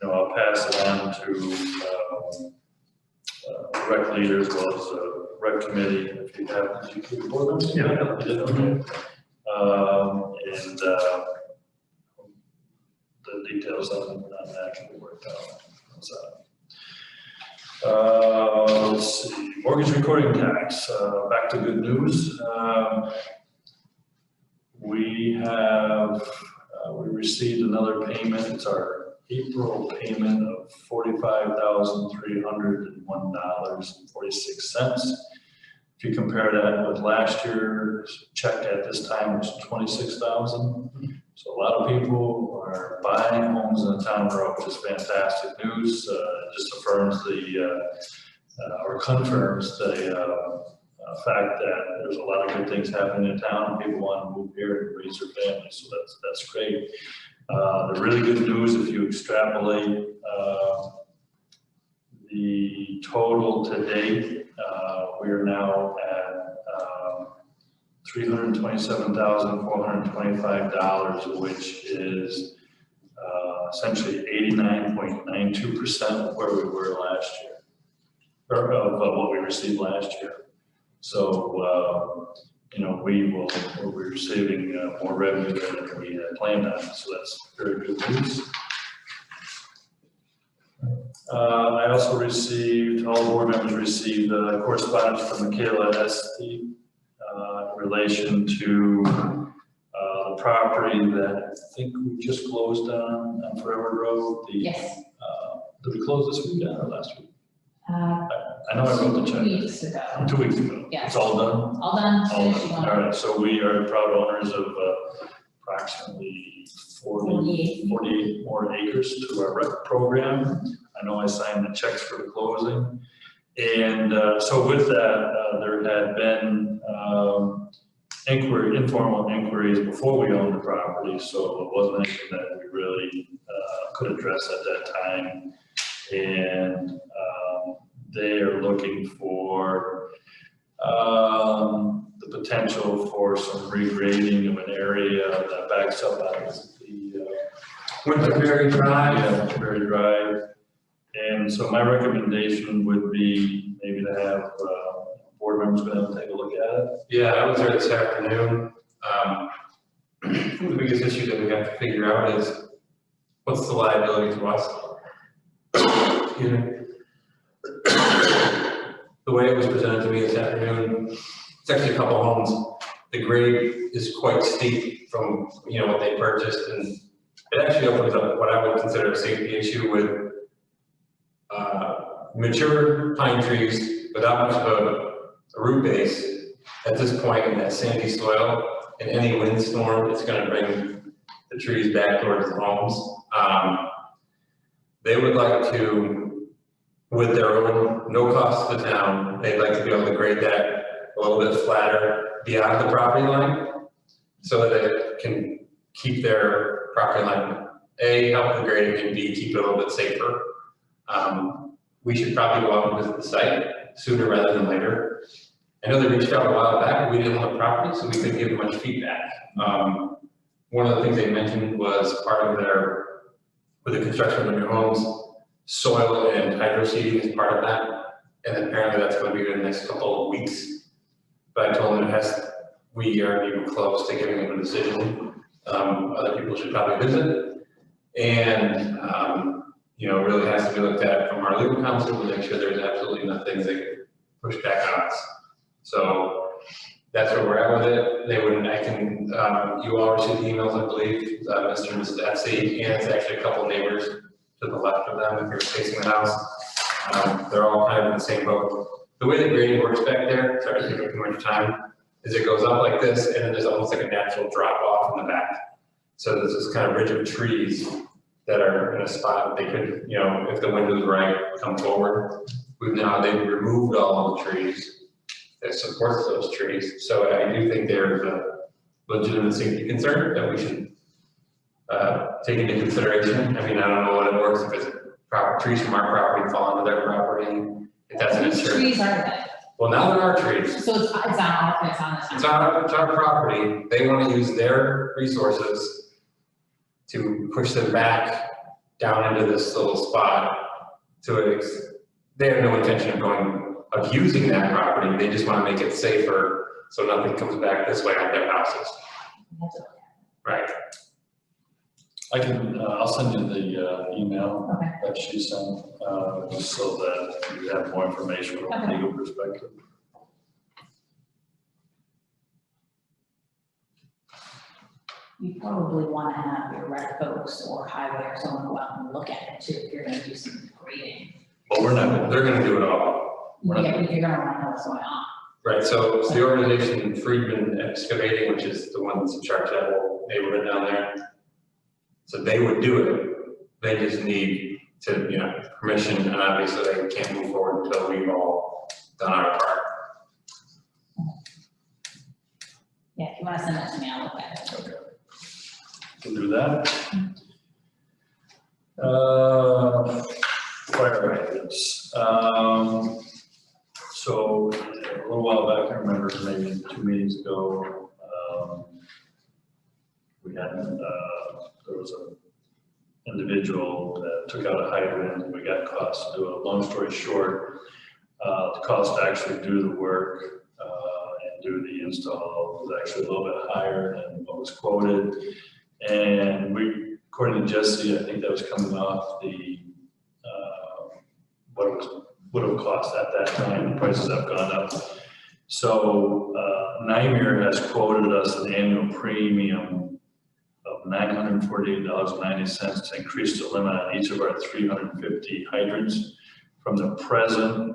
know, I'll pass it on to rec leader as well as the rec committee. If you have, did you keep the board members? Yeah. You did, okay. And the details on that can be worked out. Let's see, mortgage recording tax, back to good news. We received another payment. It's our April payment of $45,301.46. If you compare that with last year's check at this time, was $26,000. So a lot of people are buying homes in the town of Monroe, which is fantastic news. It just affirms or confirms the fact that there's a lot of good things happening in town. People want to move here and raise their families, so that's great. The really good news, if you extrapolate the total to date, we are now at $327,425, which is essentially 89.92% of where we were last year, or of what we received last year. So, you know, we'll be receiving more revenue than we had planned on, so that's very good news. I also received, all board members received correspondence from Michaela Esty in relation to the property that I think we just closed on Forever Road. Yes. Did we close this week or last week? I know I wrote the check. 2 weeks ago. 2 weeks ago. Yes. It's all done? All done. All Finishing done. on All right, so we are proud owners of approximately 48 more acres to our rec program. I know I signed the checks for the closing. And so with that, there had been informal inquiries before we owned the property, so it wasn't anything that we really could address at that time. And they are looking for the potential for some regrading of an area that backs up out of the Winterberry Drive. Yeah, Winterberry Drive. And so my recommendation would be maybe to have board members go down and take a look at it. Yeah, I was there this afternoon. The biggest issue that we have to figure out is what's the liability to us? Excuse me. The way it was presented to me this afternoon, it's actually a couple homes. The grade is quite steep from, you know, what they purchased, and it actually opens up what I would consider a safety issue with mature pine trees without much of a root base. At this point in that sandy soil, in any windstorm, it's going to bring the trees back towards the homes. They would like to, with their own, no cost to the town, they'd like to be able to grade that a little bit flatter beyond the property line so that they can keep their property line A, help the grading, and B, keep it a little bit safer. We should probably go out and visit the site sooner rather than later. I know they reached out a while back, but we didn't own the property, so we couldn't give much feedback. One of the things they mentioned was part of with the construction of their homes, soil and hydro seeding is part of that. And apparently that's going to be in the next couple of weeks. But I told them we aren't even close to giving them a decision. Other people should probably visit. And, really has to be looked at from our legal counsel to make sure there's absolutely nothing they can push back on us. So that's where we're at with it. You all received emails, I believe, Mr. and Mrs. Etsy, and it's actually a couple of neighbors to the left of them if you're facing the house. They're all kind of in the same boat. The way the grading works back there, sorry to take up too much time, is it goes up like this, and then there's almost like a natural drop off in the back. So there's this kind of ridge of trees that are in a spot they could, if the wind was right, come forward. They've removed all of the trees that support those trees. So I do think there's a legitimate safety concern that we should take into consideration. I mean, I don't know what it works if it's trees from our property fall into their property. It doesn't Which insure. trees are they? Well, now there are trees. So it's on the. It's our property. They want to use their resources to push them back down into this little spot. They have no intention of using that property. They just want to make it safer so nothing comes back this way on their houses. Right. I'll send you the email Okay. that she sent, just so that you have more information from a legal perspective. You probably want to have your red folks or highway or someone go out and look at it too, if you're gonna do some grading. But They're going to do it all. We're not- You're gonna want to know what's going on. Right, so it's the organization Friedman Excavating, which is the one that's in charge of that whole neighborhood down there. So they would do it. They just need to, permission, and obviously they can't move forward until we've all done our part. Yeah, if you want to send that to me, I'll look at it. Okay. Can do that. Fire hydrants. So a little while back, I remember maybe 2 meetings ago, we had, there was an individual that took out a hydrant and we got costs to do it. Long story short, the cost to actually do the work and do the install was actually a little bit higher than what was quoted. And we, according to Jesse, I think that was coming off the, what it would have cost at that time. The prices have gone up. So Nymir has quoted us an annual premium of $948.90 to increase the limit on each of our 350 hydrants from the present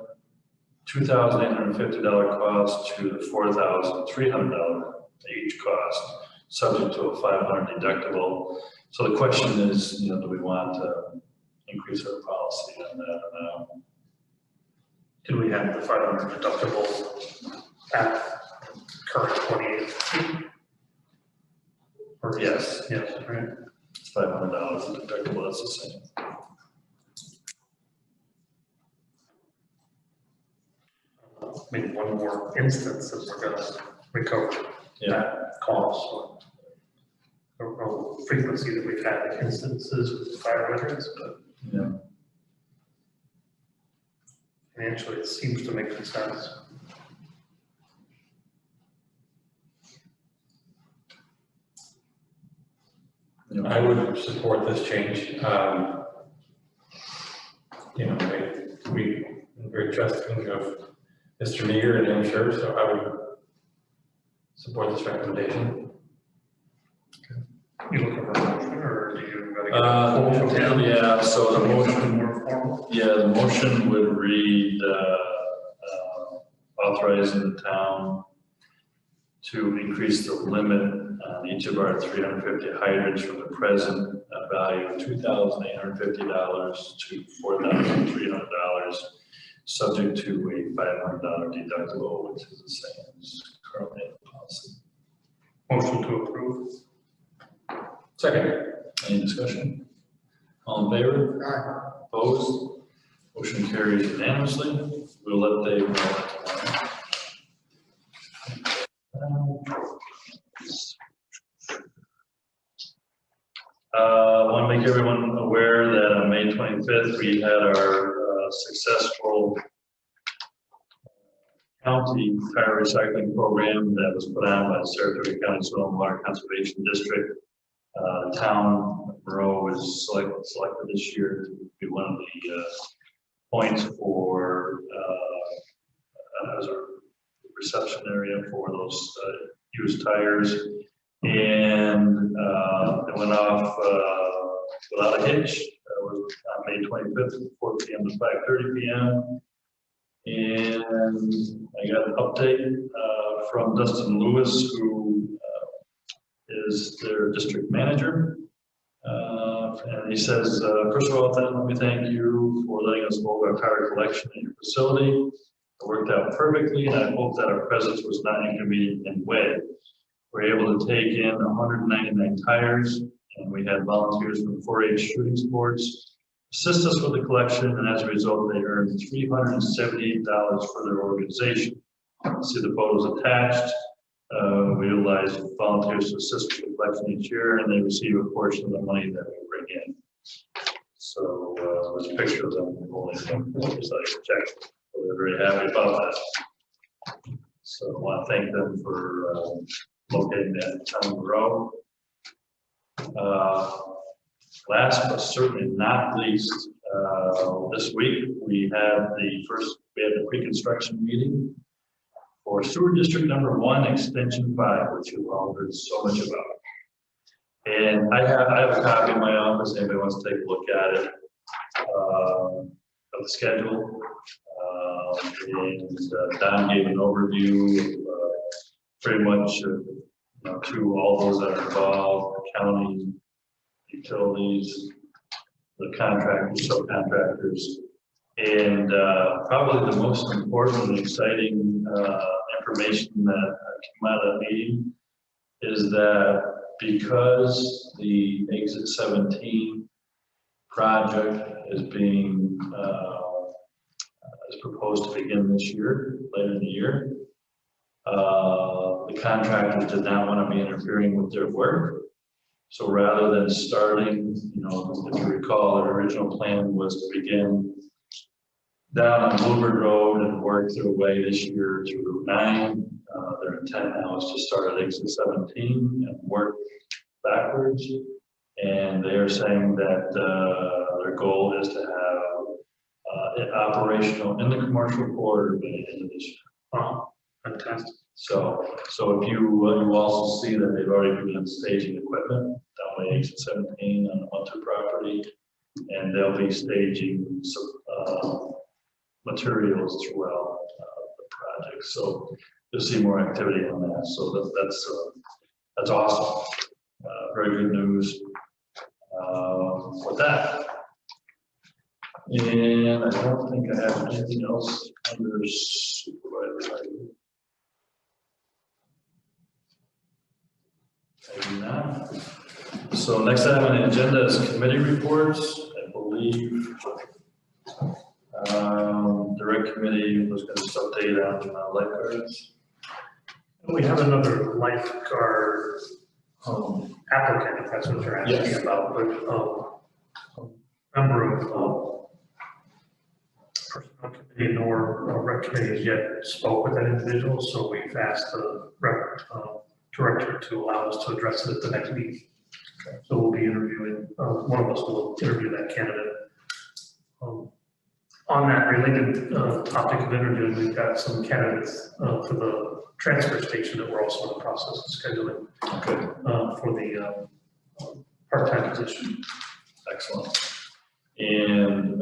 $2,850 cost to the $4,300 each cost, subject to a $500 deductible. So the question is, do we want to increase our policy on that or not? Do we have the $500 deductible at current 28? Or Yes. Yes, right. It's $500 deductible, that's the same. Maybe one more instance and we're gonna recover that cost. I don't know the frequency that we've had instances with fire hydrants, but Yeah. financially it seems to make some sense. I would support this change. We're very trusting of Mr. Meager and I'm sure, so I would support this recommendation. You looking for a motion or do you gotta get? Yeah, so the motion, Something more formal? the motion would read, authorizing the town to increase the limit on each of our 350 hydrants from the present value of $2,850 to $4,300, subject to a $500 deductible, which is the same as currently in the policy. Motion to approve. Second. Any discussion? All in favor? Aye. Opposed? Motion carries unanimously. We'll let Dave know that tomorrow. I want to make everyone aware that on May 25th, we had our successful county tire recycling program that was put on by the Saratoga County Soil and Water Conservation District. The town of Monroe was selected this year to be one of the points for as a reception area for those used tires, and it went off without a hitch. It was on May 25th, 4 p.m. to 5:30 p.m. And I got an update from Dustin Lewis, who is their district manager. And he says, first of all, let me thank you for letting us hold our tire collection in your facility. It worked out perfectly, and I hope that our presence was not inconvenient in any way. We were able to take in 199 tires, and we had volunteers from 4-H shooting sports assist us with the collection, and as a result, they earned $378 for their organization. See the photos attached. We utilize volunteers to assist with the collection each year, and they receive a portion of the money that we bring in. So there's a picture of them holding them, just like a check. So they're very happy about that. So I want to thank them for locating that in town of Monroe. Last but certainly not least, this week we had the pre-construction meeting for sewer district number 1, extension 5, which you've all heard so much about. And I have a copy in my office. Anybody wants to take a look at it, of the schedule. And Don gave an overview of pretty much to all those that are involved, the county, utilities, the contractors, subcontractors, and probably the most important and exciting information that came out of the meeting is that because the Exit 17 project is being is proposed to begin this year, later in the year, the contractors did not want to be interfering with their work. So rather than starting, if you recall, the original plan was to begin down on Bluebird Road and work their way this year to Route 9. Their intent now is to start at Exit 17 and work backwards. And they are saying that their goal is to have it operational in the commercial corridor by the end of this year. Wow, fantastic. So if you also see that they've already begun staging equipment down by Exit 17 on the 1-2 property, and they'll be staging some materials throughout the project. So you'll see more activity on that. So that's awesome. Very good news with that. And I don't think I have anything else under supervisor. I do not. So next item on the agenda is committee reports. I believe the rec committee was going to update on lifeguards. We have another lifeguard applicant, if that's what you're asking Yes. about, but a number of personnel committee nor rec committee has yet spoke with that individual, so we've asked the rec director to allow us to address it at the next meeting. Okay. So we'll be interviewing, one of us will interview that candidate. On that related topic of interviewing, we've got some candidates for the transfer station that we're also in the process of scheduling. Okay. For the part-time position. Excellent. And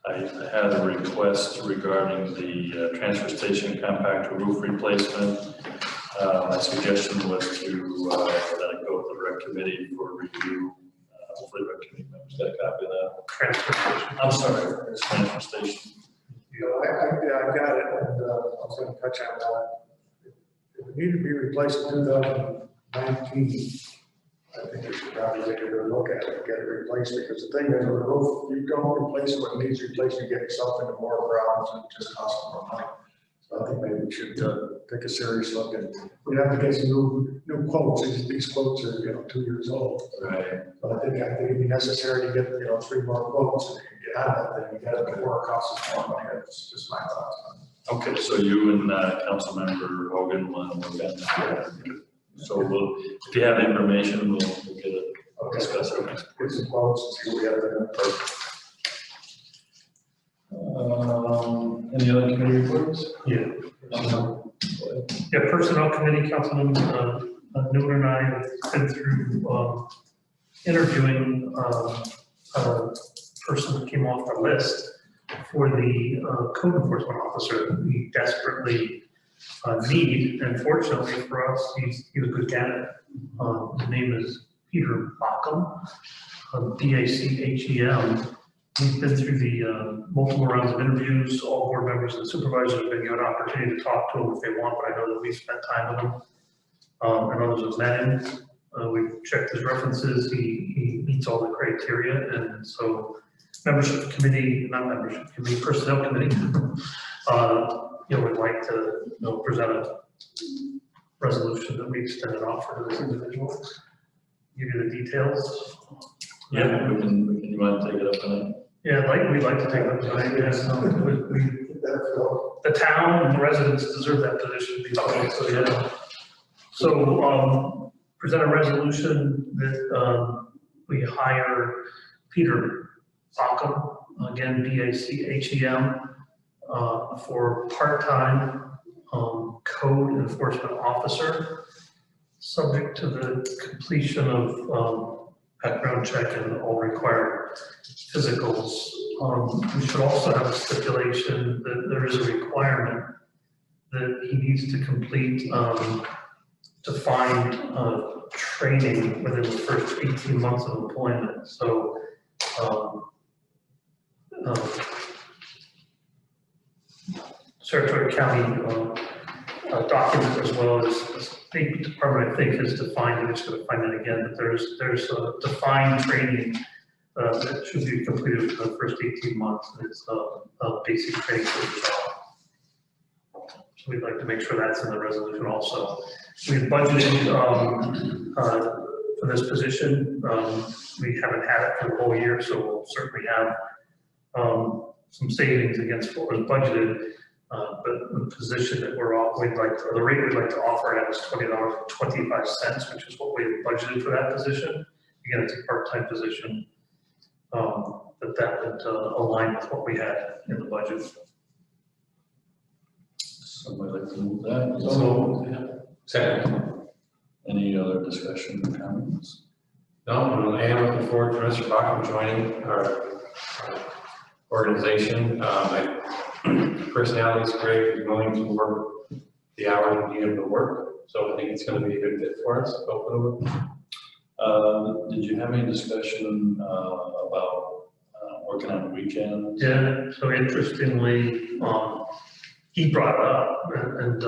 I had a request regarding the transfer station compactor roof replacement. My suggestion was to let it go to the rec committee for review. Hopefully rec committee members got a copy of that. Transfer station. I'm sorry, it's transfer station. I got it, and I was going to touch on that. It needed to be replaced in 2019. I think we should probably take a good look at it and get it replaced, because the thing is, with a roof, you don't replace what needs replaced, you get yourself into more problems and it just costs more money. So I think maybe we should take a serious look, and we'd have to get some new quotes. These quotes are, 2 years old. Right. But I think it'd be necessary to get, 3 more quotes and get out of that thing, get it before it costs us more money. That's just my thoughts on it. Okay, so you and Councilmember Hogan want to look at that. So we'll, if you have information, we'll get it, Okay. discuss it next. Get some quotes and see what we have there. Any other committee reports? Yeah. Yeah, Personnel Committee, Councilman Newton and I have been through interviewing a person that came off the list for the code enforcement officer that we desperately need. And fortunately for us, he's a good candidate. His name is Peter Bachem, B-A-C-H-E-M. He's been through the multiple rounds of interviews. All board members and supervisors have been given an opportunity to talk to him if they want, but I know that we've spent time with him. And others have met him. We've checked his references. He meets all the criteria. And so membership committee, not membership committee, personnel committee, would like to present a resolution that we extend an offer to this individual. Give you the details. Yeah, we can, you want to take it up tonight? Yeah, we'd like to take it tonight, yes. The town and the residents deserve that position to be filled, so yeah. So, present a resolution that, we hire Peter Bachem, again, B-A-C-H-E-M, for part-time, code enforcement officer, subject to the completion of, background check and all required physicals. We should also have a stipulation that there is a requirement that he needs to complete defined training within the first 18 months of employment. So Saratoga County document, as well as the State Department, I think, has defined, I'm just going to find that again, but there's a defined training that should be completed for the first 18 months. It's a basic training for the job. So we'd like to make sure that's in the resolution also. We've budgeted for this position. We haven't had it for the whole year, so we'll certainly have some savings against what was budgeted. But the position that the rate we'd like to offer at is $20.25, which is what we have budgeted for that position. Again, it's a part-time position, but that would align with what we had in the budget. Somebody like to move that? So, second. Any other discussion or comments? No, I am looking forward to Mr. Bachem joining our organization. Personality is great. He's willing to work the hours we need him to work. So I think it's going to be a good fit for us. Did you have any discussion about working on weekends? Yeah, so interestingly, he brought it up and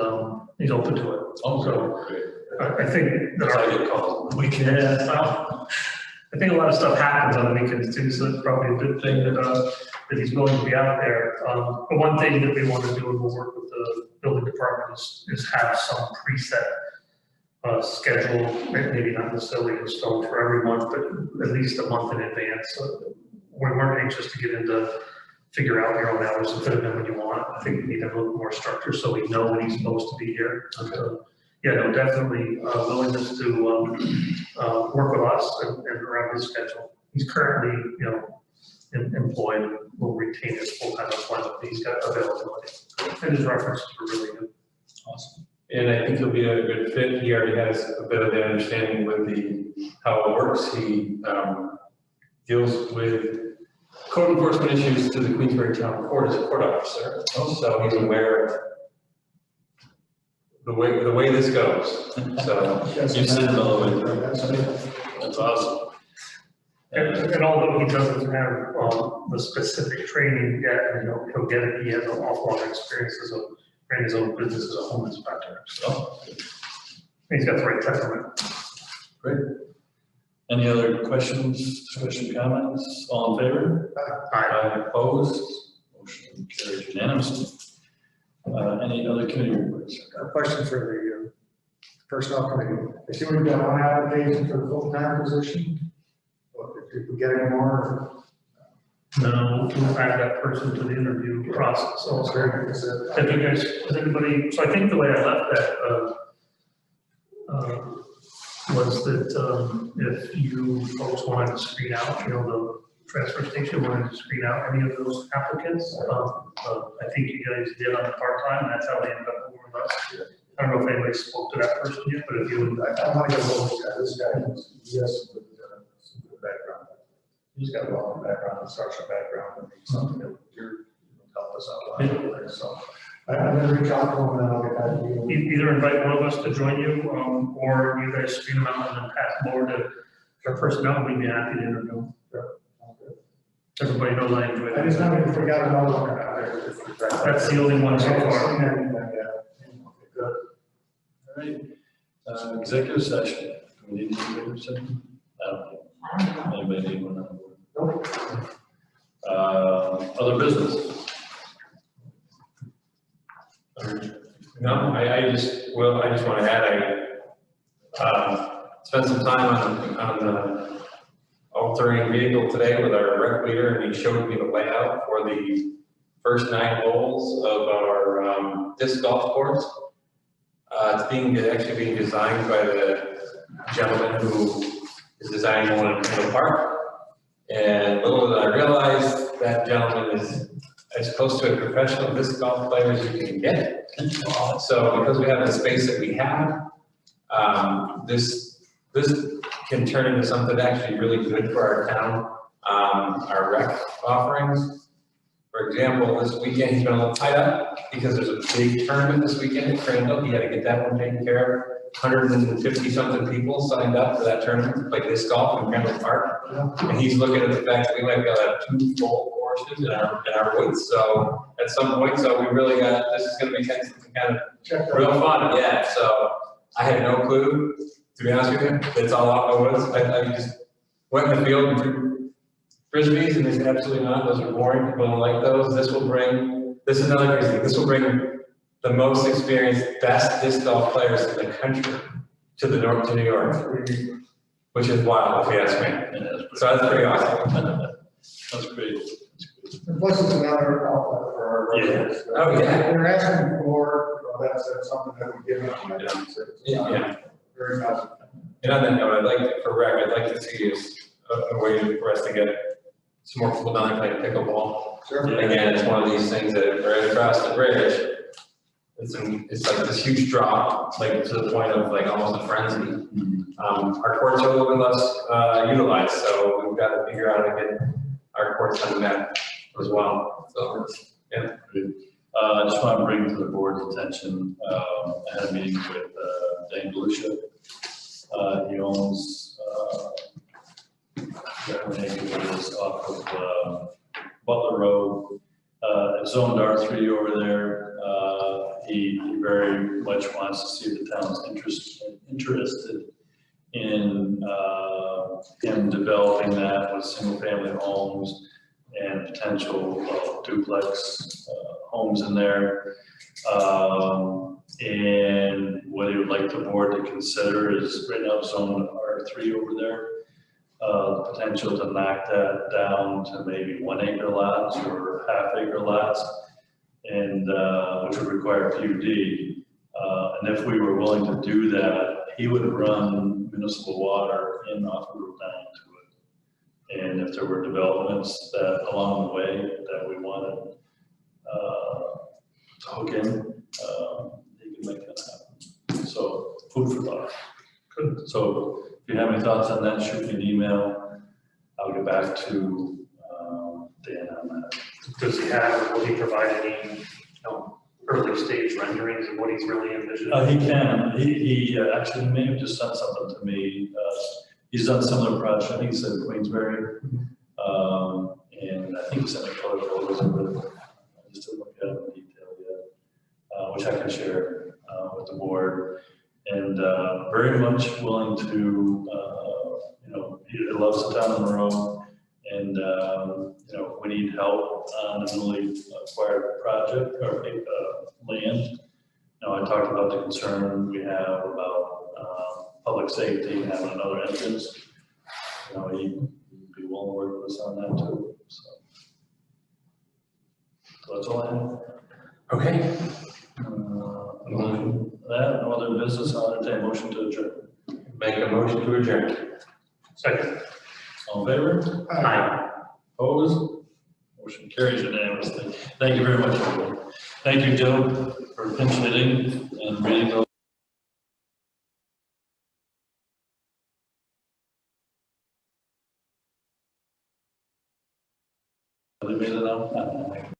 he's open to it. Oh, So great. I think that That's how I get calls. weekend, I think a lot of stuff happens on the weekends too, so it's probably a good thing that he's willing to be out there. But one thing that we want to do, and we'll work with the building department, is have some preset schedule, maybe not necessarily in stone for every month, but at least a month in advance. So we weren't anxious to get into figure out your own hours and fit them in when you want. I think we need a little more structure so we know when he's supposed to be here. Yeah, no, definitely willingness to work with us and around his schedule. He's currently, employed and will retain his full-time employment, but he's got availability. And his references were really good. Awesome. And I think he'll be a good fit. He already has a bit of the understanding with how it works. He deals with code enforcement issues to the Queensbury Town Court as a court officer. So he's aware of the way this goes. So You sit in all the way through. That's awesome. And although he doesn't have the specific training yet, and he'll get it, he has an awful lot of experiences of running his own business as a home inspector. So he's got the right temperament. Great. Any other questions, discussion, comments? All in favor? Aye. Opposed? Motion carries unanimously. Any other committee reports? A question for the personnel committee. I see we've got one application for the full-time position. If we get any more, No, we'll add that person to the interview process so it's also. very good. Is it- Have you guys, has anybody, so I think the way I left that, was that, if you folks wanted to screen out, the transfer station wanted to screen out any of those applicants, I think you guys did on the part-time, that's how they ended up over with us. I don't know if anybody spoke to that person yet, but if you would, I want to get a hold of this guy. He has some good background. He's got a lot of background, instructional background, and he's something that you're help us out a lot there. So I'm going to reach out to him and I'll get back to you. either invite one of us to join you, or you guys screen them out and then pass them over to our personnel, we'd be happy to interview. Everybody knows I enjoy I just that. haven't forgot another one out there. That's the only one so far. Good. All right, executive session. Do we need an executive session? I don't know. I don't know. Anybody need one on board? Other business? No, I just want to add, I spent some time on altering vehicle today with our rec leader, and he showed me the layout for the first 9 holes of our disc golf course. It's actually being designed by the gentleman who is designing one in the park. And little did I realize that gentleman is as close to a professional disc golf player as you can get. So because we have the space that we have, this can turn into something actually really good for our town, our rec offerings. For example, this weekend he's been a little tied up because there's a big tournament this weekend at Crandall. He had to get that one taken care of. 150 something people signed up for that tournament to play disc golf in Crandall Park. And he's looking at the fact that we might be able to have 2 full courses in our woods. So at some point, so we really got, this is going to be kind of real fun. Yeah. So I had no clue, to be honest with you. It's all out in the woods. I just went in the field and threw frisbees, and they said absolutely not. Those are boring. People don't like those. This is another crazy thing. This will bring the most experienced, best disc golf players in the country to New York, which is wild if you ask me. So that's pretty awesome. That's great. And plus it's another outlet for our residents. Oh, yeah. They're asking for more, that's something that we give them. Yeah. Very positive. And on that note, I'd like to see a way for us to get some more people down there playing pickleball. Sure. And again, it's one of these things that right across the bridge, it's like this huge drop, like to the point of like almost a frenzy. Our courts are a little bit less utilized, so we've got to figure out how to get our courts on the map as well. So, yeah. I just want to bring to the board's attention, I had a meeting with Dane Belushi. He owns acres off of Butler Road. It's zoned R3 over there. He very much wants to see the town's interested in him developing that with single-family homes and potential duplex homes in there. And what he would like the board to consider is right now zone R3 over there. The potential to knock that down to maybe 1 acre lots or half acre lots, and which would require PUD. And if we were willing to do that, he would run municipal water in off the road down to it. And if there were developments that along the way that we wanted to hook in, he could make that happen. So food for thought. Good. So if you have any thoughts on that, shoot me an email. I'll get back to Dan on that. Does he have, will he provide any, early stage renderings of what he's really envisioning? He can. He actually may have just sent something to me. He's done similar projects. I think he said Queensbury. And I think he sent me color photos of it. I just didn't look at them in detail yet, which I can share with the board. And very much willing to, loves the town of Monroe. And, you know, if we need help on a newly acquired project or land. Now, I talked about the concern we have about public safety and having another entrance. You know, he'd be willing to work with us on that too, so. So that's all I have. Okay. That, no other business, I'll entertain a motion to adjourn. Make a motion to adjourn. Second. All in favor? Aye. Opposed? Motion carries unanimously. Thank you very much, everyone. Thank you, Joe, for pinch hitting and reading those. Have they made it out?